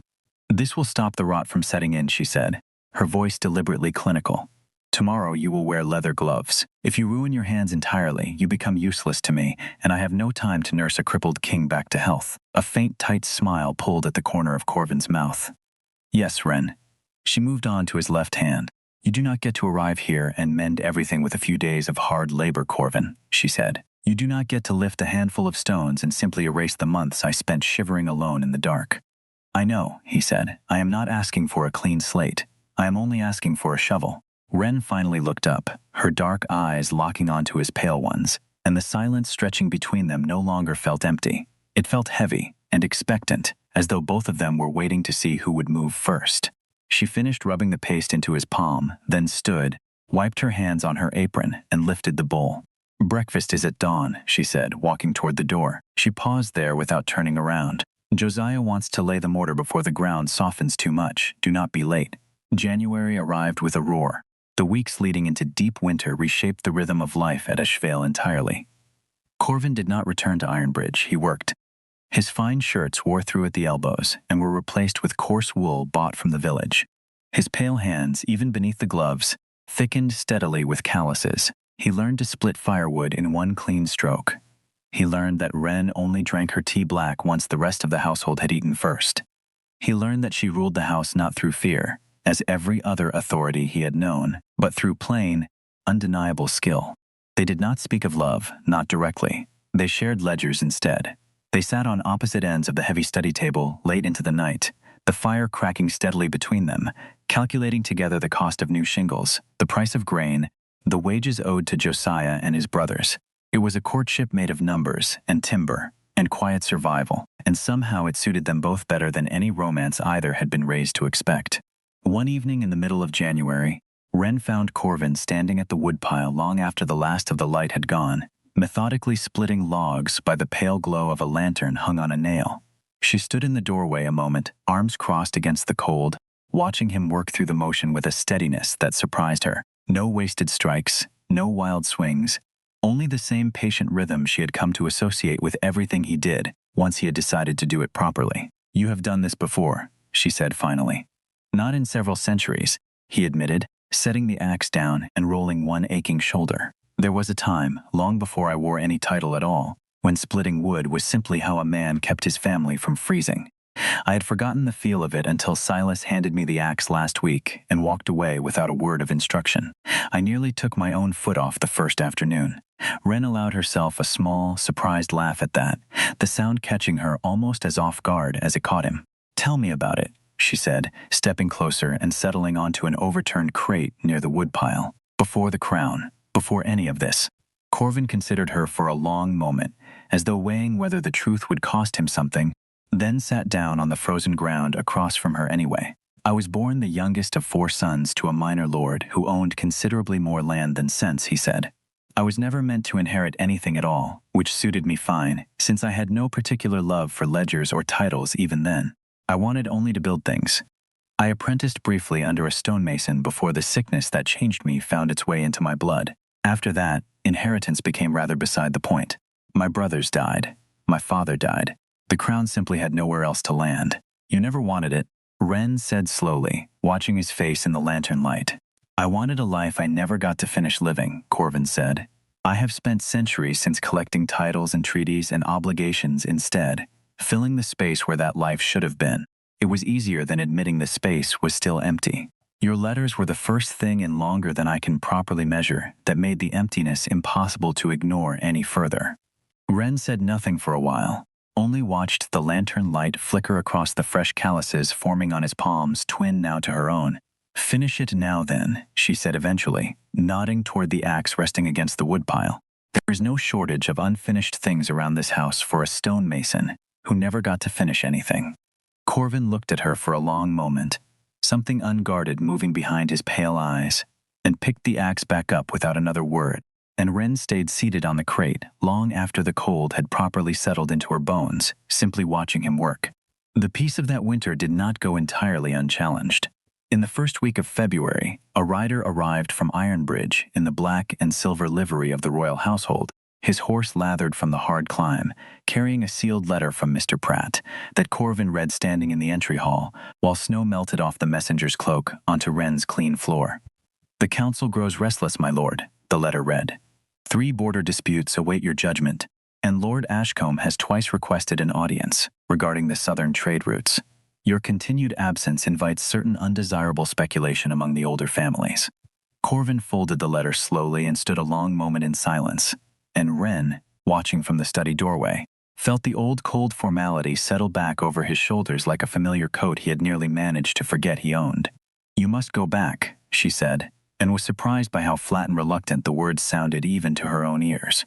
This will stop the rot from setting in, she said, her voice deliberately clinical. Tomorrow you will wear leather gloves. If you ruin your hands entirely, you become useless to me, and I have no time to nurse a crippled king back to health. A faint, tight smile pulled at the corner of Corvin's mouth. Yes, Wren. She moved on to his left hand. You do not get to arrive here and mend everything with a few days of hard labor, Corvin, she said. You do not get to lift a handful of stones and simply erase the months I spent shivering alone in the dark. I know, he said. I am not asking for a clean slate. I am only asking for a shovel. Wren finally looked up, her dark eyes locking onto his pale ones, and the silence stretching between them no longer felt empty. It felt heavy and expectant, as though both of them were waiting to see who would move first. She finished rubbing the paste into his palm, then stood, wiped her hands on her apron, and lifted the bowl. "Breakfast is at dawn," she said, walking toward the door. She paused there without turning around. "Josiah wants to lay the mortar before the ground softens too much. Do not be late." January arrived with a roar. The weeks leading into deep winter reshaped the rhythm of life at Ashvale entirely. Corvin did not return to Ironbridge. He worked. His fine shirts wore through at the elbows and were replaced with coarse wool bought from the village. His pale hands, even beneath the gloves, thickened steadily with calluses. He learned to split firewood in one clean stroke. He learned that Wren only drank her tea black once the rest of the household had eaten first. He learned that she ruled the house not through fear, as every other authority he had known, but through plain, undeniable skill. They did not speak of love, not directly. They shared ledgers instead. They sat on opposite ends of the heavy study table late into the night, the fire cracking steadily between them, calculating together the cost of new shingles, the price of grain, the wages owed to Josiah and his brothers. It was a courtship made of numbers and timber and quiet survival, and somehow it suited them both better than any romance either had been raised to expect. One evening in the middle of January, Wren found Corvin standing at the woodpile long after the last of the light had gone, methodically splitting logs by the pale glow of a lantern hung on a nail. She stood in the doorway a moment, arms crossed against the cold, watching him work through the motion with a steadiness that surprised her. No wasted strikes, no wild swings, only the same patient rhythm she had come to associate with everything he did once he had decided to do it properly. "You have done this before," she said finally. "Not in several centuries," he admitted, setting the axe down and rolling one aching shoulder. "There was a time, long before I wore any title at all, when splitting wood was simply how a man kept his family from freezing. I had forgotten the feel of it until Silas handed me the axe last week and walked away without a word of instruction. I nearly took my own foot off the first afternoon." Wren allowed herself a small, surprised laugh at that, the sound catching her almost as off guard as it caught him. "Tell me about it," she said, stepping closer and settling onto an overturned crate near the woodpile. "Before the crown, before any of this." Corvin considered her for a long moment, as though weighing whether the truth would cost him something, then sat down on the frozen ground across from her anyway. "I was born the youngest of 4 sons to a minor lord who owned considerably more land than sense," he said. "I was never meant to inherit anything at all, which suited me fine, since I had no particular love for ledgers or titles even then. I wanted only to build things. I apprenticed briefly under a stonemason before the sickness that changed me found its way into my blood. After that, inheritance became rather beside the point. My brothers died. My father died. The crown simply had nowhere else to land. You never wanted it," Wren said slowly, watching his face in the lantern light. "I wanted a life I never got to finish living," Corvin said. "I have spent centuries since collecting titles and treaties and obligations instead, filling the space where that life should have been. It was easier than admitting the space was still empty. Your letters were the first thing in longer than I can properly measure that made the emptiness impossible to ignore any further." Wren said nothing for a while, only watched the lantern light flicker across the fresh calluses forming on his palms, twin now to her own. "Finish it now then," she said eventually, nodding toward the axe resting against the woodpile. "There is no shortage of unfinished things around this house for a stonemason who never got to finish anything." Corvin looked at her for a long moment, something unguarded moving behind his pale eyes, and picked the axe back up without another word, and Wren stayed seated on the crate long after the cold had properly settled into her bones, simply watching him work. The peace of that winter did not go entirely unchallenged. In the first week of February, a rider arrived from Ironbridge in the black and silver livery of the royal household, his horse lathered from the hard climb, carrying a sealed letter from Mr. Pratt that Corvin read standing in the entry hall while snow melted off the messenger's cloak onto Wren's clean floor. "The council grows restless, my lord," the letter read. 3 border disputes await your judgment, and Lord Ashcombe has twice requested an audience regarding the southern trade routes. Your continued absence invites certain undesirable speculation among the older families." Corvin folded the letter slowly and stood a long moment in silence, and Wren, watching from the study doorway, felt the old cold formality settle back over his shoulders like a familiar coat he had nearly managed to forget he owned. "You must go back," she said, and was surprised by how flat and reluctant the words sounded even to her own ears.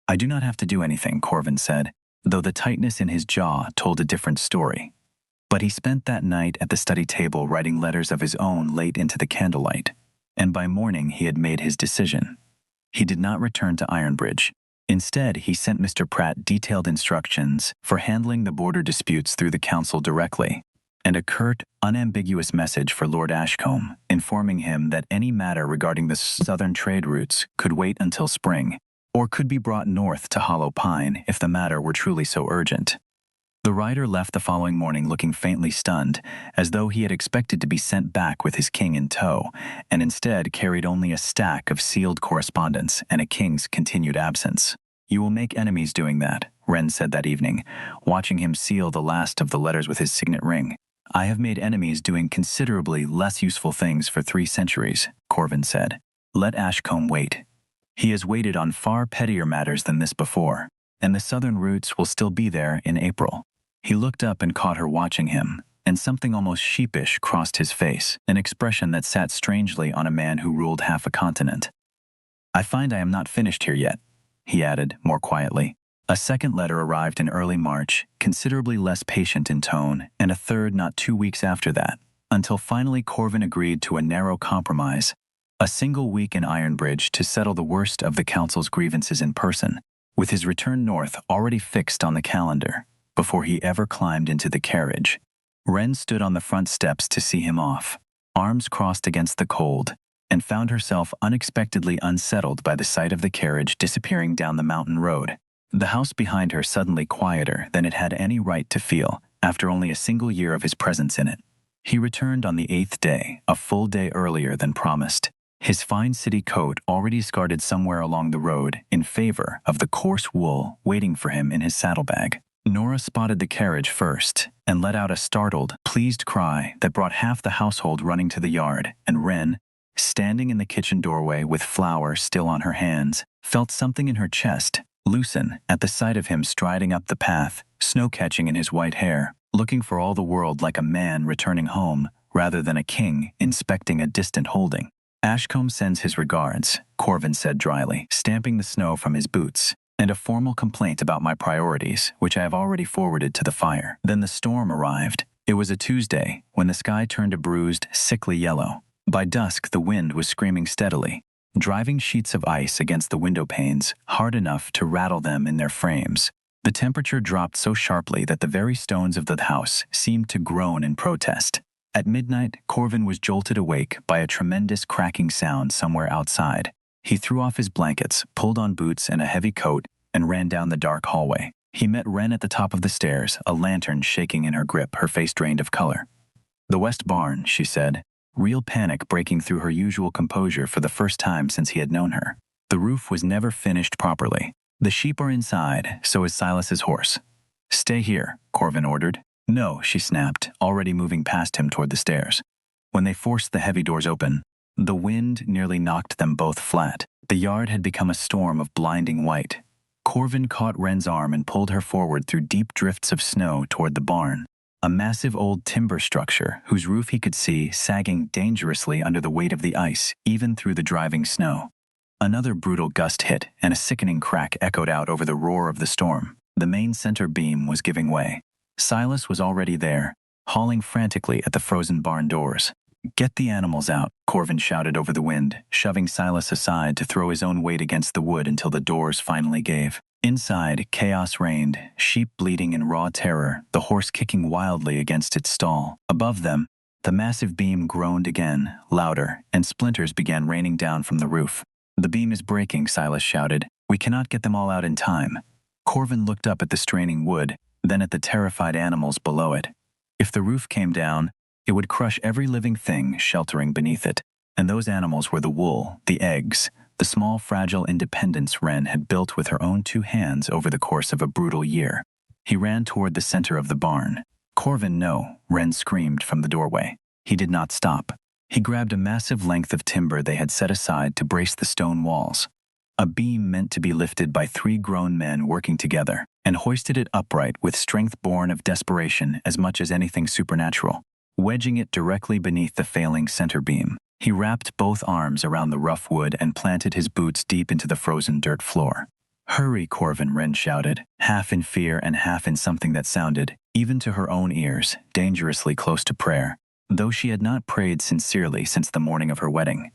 "I do not have to do anything," Corvin said, though the tightness in his jaw told a different story. But he spent that night at the study table writing letters of his own late into the candlelight, and by morning he had made his decision. He did not return to Ironbridge. Instead, he sent Mr. Pratt detailed instructions for handling the border disputes through the council directly, and a curt, unambiguous message for Lord Ashcombe, informing him that any matter regarding the southern trade routes could wait until spring, or could be brought north to Hollow Pine if the matter were truly so urgent. The rider left the following morning looking faintly stunned, as though he had expected to be sent back with his king in tow, and instead carried only a stack of sealed correspondence and a king's continued absence. "You will make enemies doing that," Wren said that evening, watching him seal the last of the letters with his signet ring. "I have made enemies doing considerably less useful things for 3 centuries, Corvin said. "Let Ashcombe wait. He has waited on far pettier matters than this before, and the southern routes will still be there in April." He looked up and caught her watching him, and something almost sheepish crossed his face, an expression that sat strangely on a man who ruled half a continent. "I find I am not finished here yet," he added, more quietly. A second letter arrived in early March, considerably less patient in tone, and a third not 2 weeks after that, until finally Corvin agreed to a narrow compromise: a single week in Ironbridge to settle the worst of the council's grievances in person, with his return north already fixed on the calendar, before he ever climbed into the carriage. Wren stood on the front steps to see him off, arms crossed against the cold, and found herself unexpectedly unsettled by the sight of the carriage disappearing down the mountain road, the house behind her suddenly quieter than it had any right to feel after only a single year of his presence in it. He returned on the 8th day, a full day earlier than promised, his fine city coat already discarded somewhere along the road in favor of the coarse wool waiting for him in his saddlebag. Nora spotted the carriage first and let out a startled, pleased cry that brought half the household running to the yard, and Wren, standing in the kitchen doorway with flour still on her hands, felt something in her chest loosen at the sight of him striding up the path, snow-catching in his white hair, looking for all the world like a man returning home rather than a king inspecting a distant holding. "Ashcombe sends his regards," Corvin said dryly, stamping the snow from his boots, "and a formal complaint about my priorities, which I have already forwarded to the fire." Then the storm arrived. It was a Tuesday, when the sky turned a bruised, sickly yellow. By dusk, the wind was screaming steadily, driving sheets of ice against the window panes hard enough to rattle them in their frames. The temperature dropped so sharply that the very stones of the house seemed to groan in protest. At midnight, Corvin was jolted awake by a tremendous cracking sound somewhere outside. He threw off his blankets, pulled on boots and a heavy coat, and ran down the dark hallway. He met Wren at the top of the stairs, a lantern shaking in her grip, her face drained of color. "The West Barn," she said, real panic breaking through her usual composure for the first time since he had known her. "The roof was never finished properly. The sheep are inside, so is Silas's horse." "Stay here," Corvin ordered. "No," she snapped, already moving past him toward the stairs. When they forced the heavy doors open, the wind nearly knocked them both flat. The yard had become a storm of blinding white. Corvin caught Wren's arm and pulled her forward through deep drifts of snow toward the barn, a massive old timber structure whose roof he could see sagging dangerously under the weight of the ice, even through the driving snow. Another brutal gust hit, and a sickening crack echoed out over the roar of the storm. The main center beam was giving way. Silas was already there, hauling frantically at the frozen barn doors. "Get the animals out," Corvin shouted over the wind, shoving Silas aside to throw his own weight against the wood until the doors finally gave. Inside, chaos reigned, sheep bleating in raw terror, the horse kicking wildly against its stall. Above them, the massive beam groaned again, louder, and splinters began raining down from the roof. "The beam is breaking," Silas shouted. "We cannot get them all out in time." Corvin looked up at the straining wood, then at the terrified animals below it. If the roof came down, it would crush every living thing sheltering beneath it. And those animals were the wool, the eggs, the small fragile independence Wren had built with her own 2 hands over the course of a brutal year. He ran toward the center of the barn. "Corvin, no," Wren screamed from the doorway. He did not stop. He grabbed a massive length of timber they had set aside to brace the stone walls, a beam meant to be lifted by 3 grown men working together, and hoisted it upright with strength born of desperation as much as anything supernatural. Wedging it directly beneath the failing center beam, he wrapped both arms around the rough wood and planted his boots deep into the frozen dirt floor. "Hurry, Corvin," Wren shouted, half in fear and half in something that sounded, even to her own ears, dangerously close to prayer, though she had not prayed sincerely since the morning of her wedding.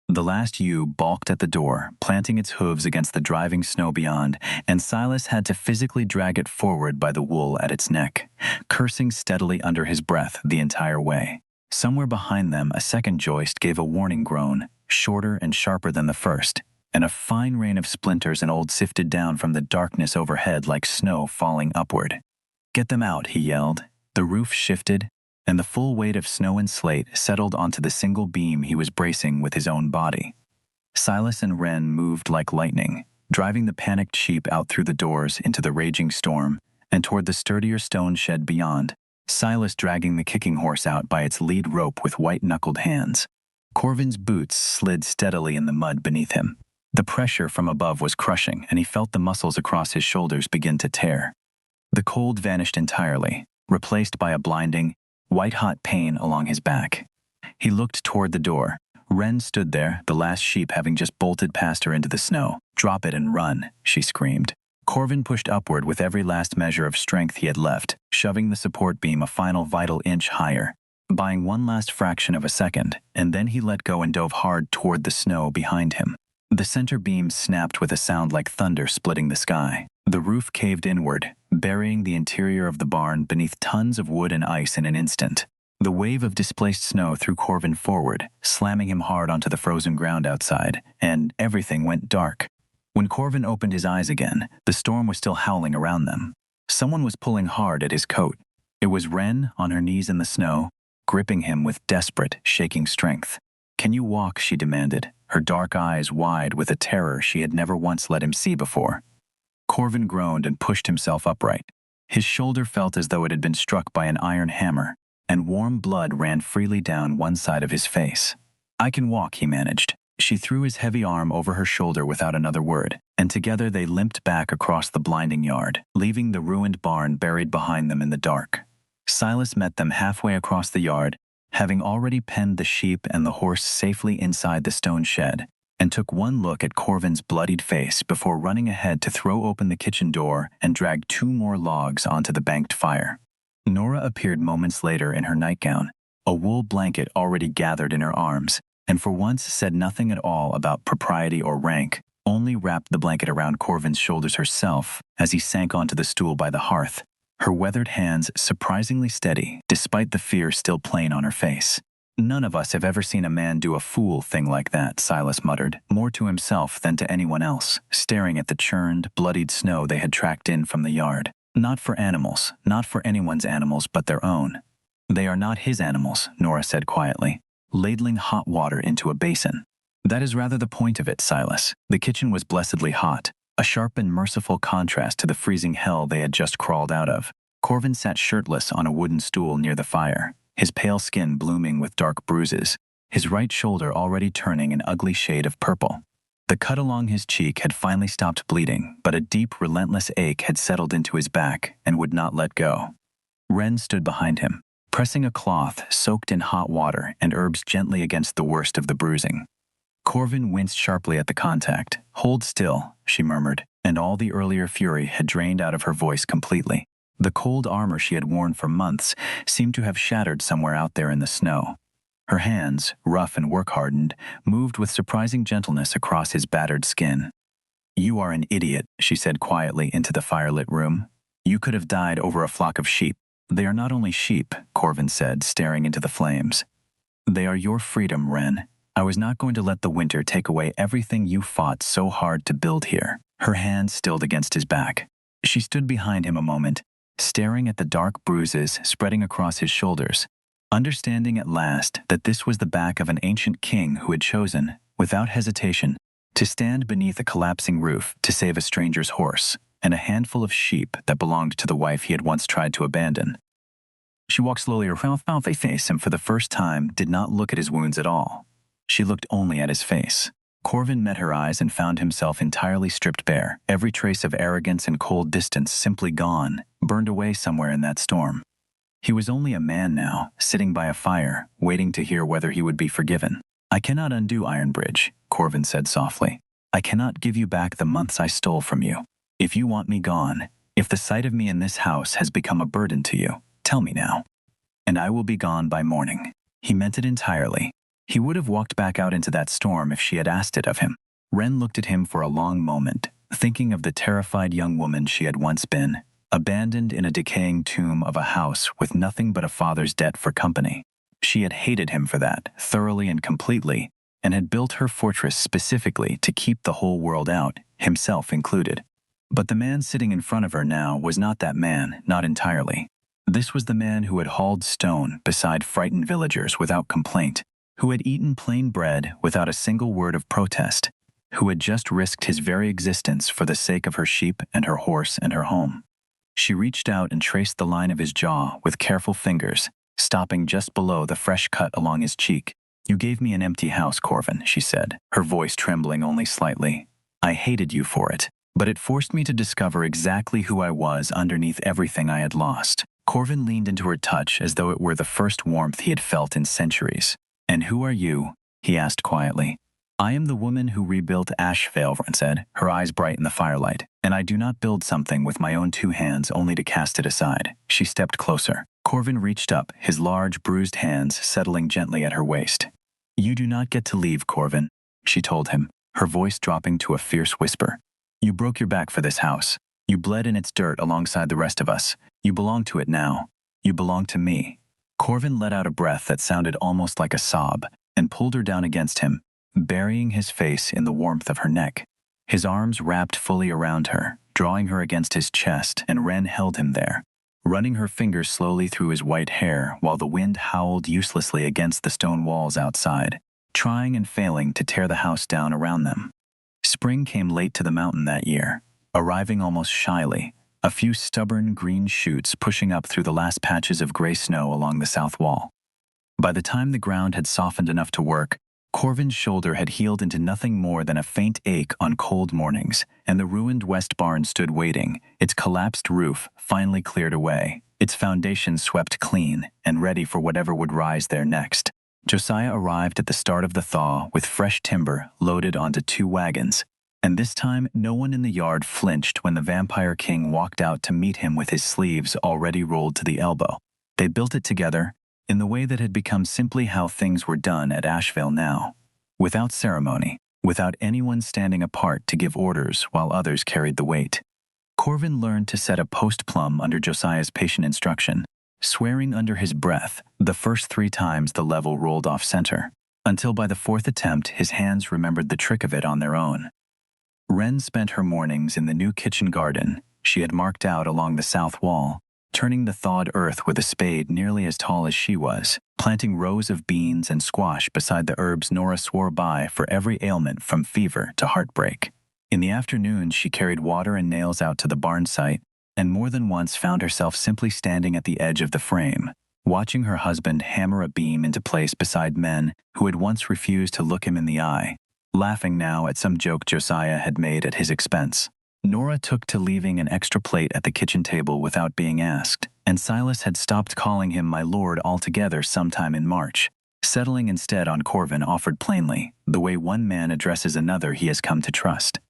The last ewe balked at the door, planting its hooves against the driving snow beyond, and Silas had to physically drag it forward by the wool at its neck, cursing steadily under his breath the entire way. Somewhere behind them, a second joist gave a warning groan, shorter and sharper than the first, and a fine rain of splinters and old sifted down from the darkness overhead like snow falling upward. "Get them out," he yelled. The roof shifted, and the full weight of snow and slate settled onto the single beam he was bracing with his own body. Silas and Wren moved like lightning, driving the panicked sheep out through the doors into the raging storm and toward the sturdier stone shed beyond, Silas dragging the kicking horse out by its lead rope with white-knuckled hands. Corvin's boots slid steadily in the mud beneath him. The pressure from above was crushing, and he felt the muscles across his shoulders begin to tear. The cold vanished entirely, replaced by a blinding, white-hot pain along his back. He looked toward the door. Wren stood there, the last sheep having just bolted past her into the snow. "Drop it and run," she screamed. Corvin pushed upward with every last measure of strength he had left, shoving the support beam a final vital inch higher, buying one last fraction of a second, and then he let go and dove hard toward the snow behind him. The center beam snapped with a sound like thunder splitting the sky. The roof caved inward, burying the interior of the barn beneath tons of wood and ice in an instant. The wave of displaced snow threw Corvin forward, slamming him hard onto the frozen ground outside, and everything went dark. When Corvin opened his eyes again, the storm was still howling around them. Someone was pulling hard at his coat. It was Wren, on her knees in the snow, gripping him with desperate, shaking strength. "Can you walk?" she demanded, her dark eyes wide with a terror she had never once let him see before. Corvin groaned and pushed himself upright. His shoulder felt as though it had been struck by an iron hammer, and warm blood ran freely down one side of his face. "I can walk," he managed. She threw his heavy arm over her shoulder without another word, and together they limped back across the blinding yard, leaving the ruined barn buried behind them in the dark. Silas met them halfway across the yard, having already penned the sheep and the horse safely inside the stone shed, and took one look at Corvin's bloodied face before running ahead to throw open the kitchen door and drag 2 more logs onto the banked fire. Nora appeared moments later in her nightgown, a wool blanket already gathered in her arms, and for once said nothing at all about propriety or rank, only wrapped the blanket around Corvin's shoulders herself as he sank onto the stool by the hearth, her weathered hands surprisingly steady despite the fear still plain on her face. "None of us have ever seen a man do a fool thing like that," Silas muttered, more to himself than to anyone else, staring at the churned, bloodied snow they had tracked in from the yard. "Not for animals, not for anyone's animals but their own." "They are not his animals," Nora said quietly, ladling hot water into a basin. "That is rather the point of it, Silas." The kitchen was blessedly hot, a sharp and merciful contrast to the freezing hell they had just crawled out of. Corvin sat shirtless on a wooden stool near the fire, his pale skin blooming with dark bruises, his right shoulder already turning an ugly shade of purple. The cut along his cheek had finally stopped bleeding, but a deep, relentless ache had settled into his back and would not let go. Wren stood behind him, pressing a cloth soaked in hot water and herbs gently against the worst of the bruising. Corvin winced sharply at the contact. "Hold still," she murmured, and all the earlier fury had drained out of her voice completely. The cold armor she had worn for months seemed to have shattered somewhere out there in the snow. Her hands, rough and work-hardened, moved with surprising gentleness across his battered skin. "You are an idiot," she said quietly into the firelit room. "You could have died over a flock of sheep." "They are not only sheep," Corvin said, staring into the flames. "They are your freedom, Wren. I was not going to let the winter take away everything you fought so hard to build here." Her hand stilled against his back. She stood behind him a moment, staring at the dark bruises spreading across his shoulders, understanding at last that this was the back of an ancient king who had chosen, without hesitation, to stand beneath a collapsing roof to save a stranger's horse and a handful of sheep that belonged to the wife he had once tried to abandon. She walked slowly around his face and for the first time did not look at his wounds at all. She looked only at his face. Corvin met her eyes and found himself entirely stripped bare, every trace of arrogance and cold distance simply gone, burned away somewhere in that storm. He was only a man now, sitting by a fire, waiting to hear whether he would be forgiven. "I cannot undo Ironbridge," Corvin said softly. I cannot give you back the months I stole from you. If you want me gone, if the sight of me in this house has become a burden to you, tell me now. And I will be gone by morning." He meant it entirely. He would have walked back out into that storm if she had asked it of him. Ren looked at him for a long moment, thinking of the terrified young woman she had once been, abandoned in a decaying tomb of a house with nothing but a father's debt for company. She had hated him for that, thoroughly and completely, and had built her fortress specifically to keep the whole world out, himself included. But the man sitting in front of her now was not that man, not entirely. This was the man who had hauled stone beside frightened villagers without complaint, who had eaten plain bread without a single word of protest, who had just risked his very existence for the sake of her sheep and her horse and her home. She reached out and traced the line of his jaw with careful fingers, stopping just below the fresh cut along his cheek. "You gave me an empty house, Corvin," she said, her voice trembling only slightly. "I hated you for it, but it forced me to discover exactly who I was underneath everything I had lost." Corvin leaned into her touch as though it were the first warmth he had felt in centuries. "And who are you?" he asked quietly. "I am the woman who rebuilt Ashvale," Ren said, her eyes bright in the firelight. "And I do not build something with my own 2 hands only to cast it aside." She stepped closer. Corvin reached up, his large, bruised hands settling gently at her waist. "You do not get to leave, Corvin," she told him, her voice dropping to a fierce whisper. "You broke your back for this house. You bled in its dirt alongside the rest of us. You belong to it now. You belong to me." Corvin let out a breath that sounded almost like a sob and pulled her down against him, burying his face in the warmth of her neck. His arms wrapped fully around her, drawing her against his chest, and Ren held him there, running her fingers slowly through his white hair while the wind howled uselessly against the stone walls outside, trying and failing to tear the house down around them. Spring came late to the mountain that year, arriving almost shyly, a few stubborn green shoots pushing up through the last patches of gray snow along the south wall. By the time the ground had softened enough to work, Corvin's shoulder had healed into nothing more than a faint ache on cold mornings, and the ruined west barn stood waiting, its collapsed roof finally cleared away, its foundation swept clean and ready for whatever would rise there next. Josiah arrived at the start of the thaw with fresh timber loaded onto 2 wagons, and this time no one in the yard flinched when the Vampire King walked out to meet him with his sleeves already rolled to the elbow. They built it together, in the way that had become simply how things were done at Ashvale now, without ceremony, without anyone standing apart to give orders while others carried the weight. Corvin learned to set a post plumb under Josiah's patient instruction, swearing under his breath the first 3 times the level rolled off center, until by the 4th attempt his hands remembered the trick of it on their own. Ren spent her mornings in the new kitchen garden she had marked out along the south wall, turning the thawed earth with a spade nearly as tall as she was, planting rows of beans and squash beside the herbs Nora swore by for every ailment from fever to heartbreak. In the afternoon, she carried water and nails out to the barn site, and more than once found herself simply standing at the edge of the frame, watching her husband hammer a beam into place beside men who had once refused to look him in the eye, laughing now at some joke Josiah had made at his expense. Nora took to leaving an extra plate at the kitchen table without being asked, and Silas had stopped calling him my lord altogether sometime in March, settling instead on Corvin offered plainly, the way one man addresses another he has come to trust.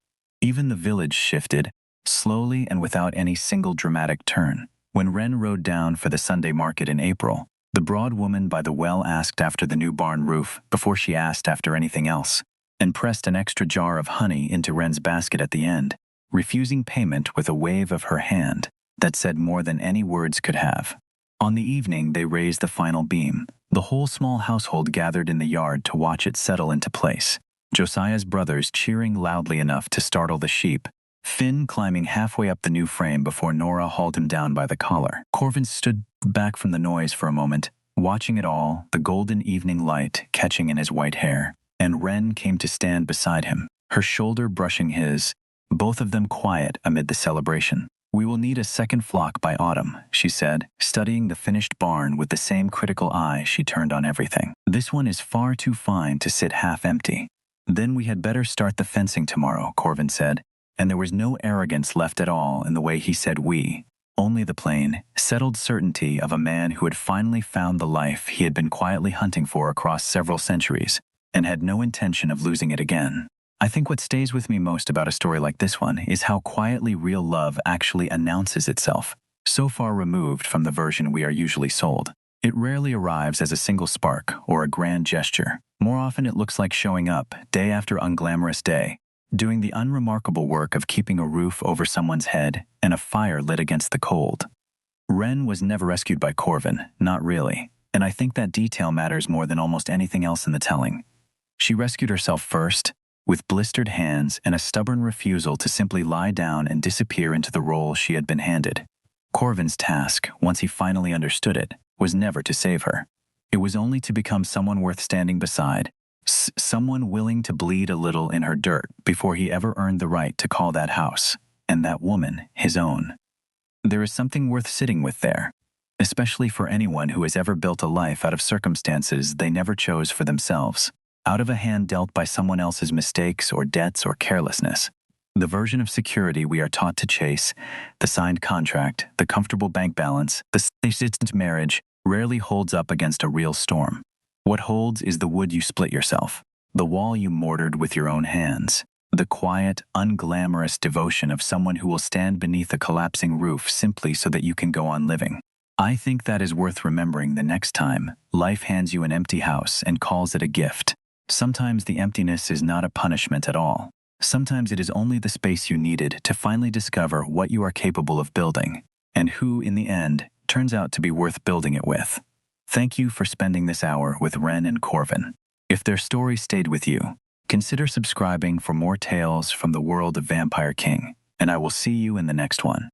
Even the village shifted, slowly and without any single dramatic turn. When Ren rode down for the Sunday market in April, the broad woman by the well asked after the new barn roof before she asked after anything else, and pressed an extra jar of honey into Ren's basket at the end, refusing payment with a wave of her hand that said more than any words could have. On the evening they raised the final beam. The whole small household gathered in the yard to watch it settle into place, Josiah's brothers cheering loudly enough to startle the sheep, Finn climbing halfway up the new frame before Nora hauled him down by the collar. Corvin stood back from the noise for a moment, watching it all, the golden evening light catching in his white hair, and Ren came to stand beside him, her shoulder brushing his, both of them quiet amid the celebration. "We will need a second flock by autumn," she said, studying the finished barn with the same critical eye she turned on everything. "This one is far too fine to sit half empty." "Then we had better start the fencing tomorrow," Corvin said, and there was no arrogance left at all in the way he said we, only the plain, settled certainty of a man who had finally found the life he had been quietly hunting for across several centuries, and had no intention of losing it again. I think what stays with me most about a story like this one is how quietly real love actually announces itself, so far removed from the version we are usually sold. It rarely arrives as a single spark or a grand gesture. More often it looks like showing up, day after unglamorous day, doing the unremarkable work of keeping a roof over someone's head and a fire lit against the cold. Wren was never rescued by Corvin, not really, and I think that detail matters more than almost anything else in the telling. She rescued herself first, with blistered hands and a stubborn refusal to simply lie down and disappear into the role she had been handed. Corvin's task, once he finally understood it, was never to save her. It was only to become someone worth standing beside, someone willing to bleed a little in her dirt before he ever earned the right to call that house, and that woman, his own. There is something worth sitting with there, especially for anyone who has ever built a life out of circumstances they never chose for themselves, out of a hand dealt by someone else's mistakes or debts or carelessness. The version of security we are taught to chase, the signed contract, the comfortable bank balance, the distant marriage, rarely holds up against a real storm. What holds is the wood you split yourself, the wall you mortared with your own hands, the quiet, unglamorous devotion of someone who will stand beneath a collapsing roof simply so that you can go on living. I think that is worth remembering the next time life hands you an empty house and calls it a gift. Sometimes the emptiness is not a punishment at all. Sometimes it is only the space you needed to finally discover what you are capable of building, and who, in the end, turns out to be worth building it with. Thank you for spending this hour with Wren and Corvin. If their story stayed with you, consider subscribing for more tales from the world of Vampire King, and I will see you in the next one.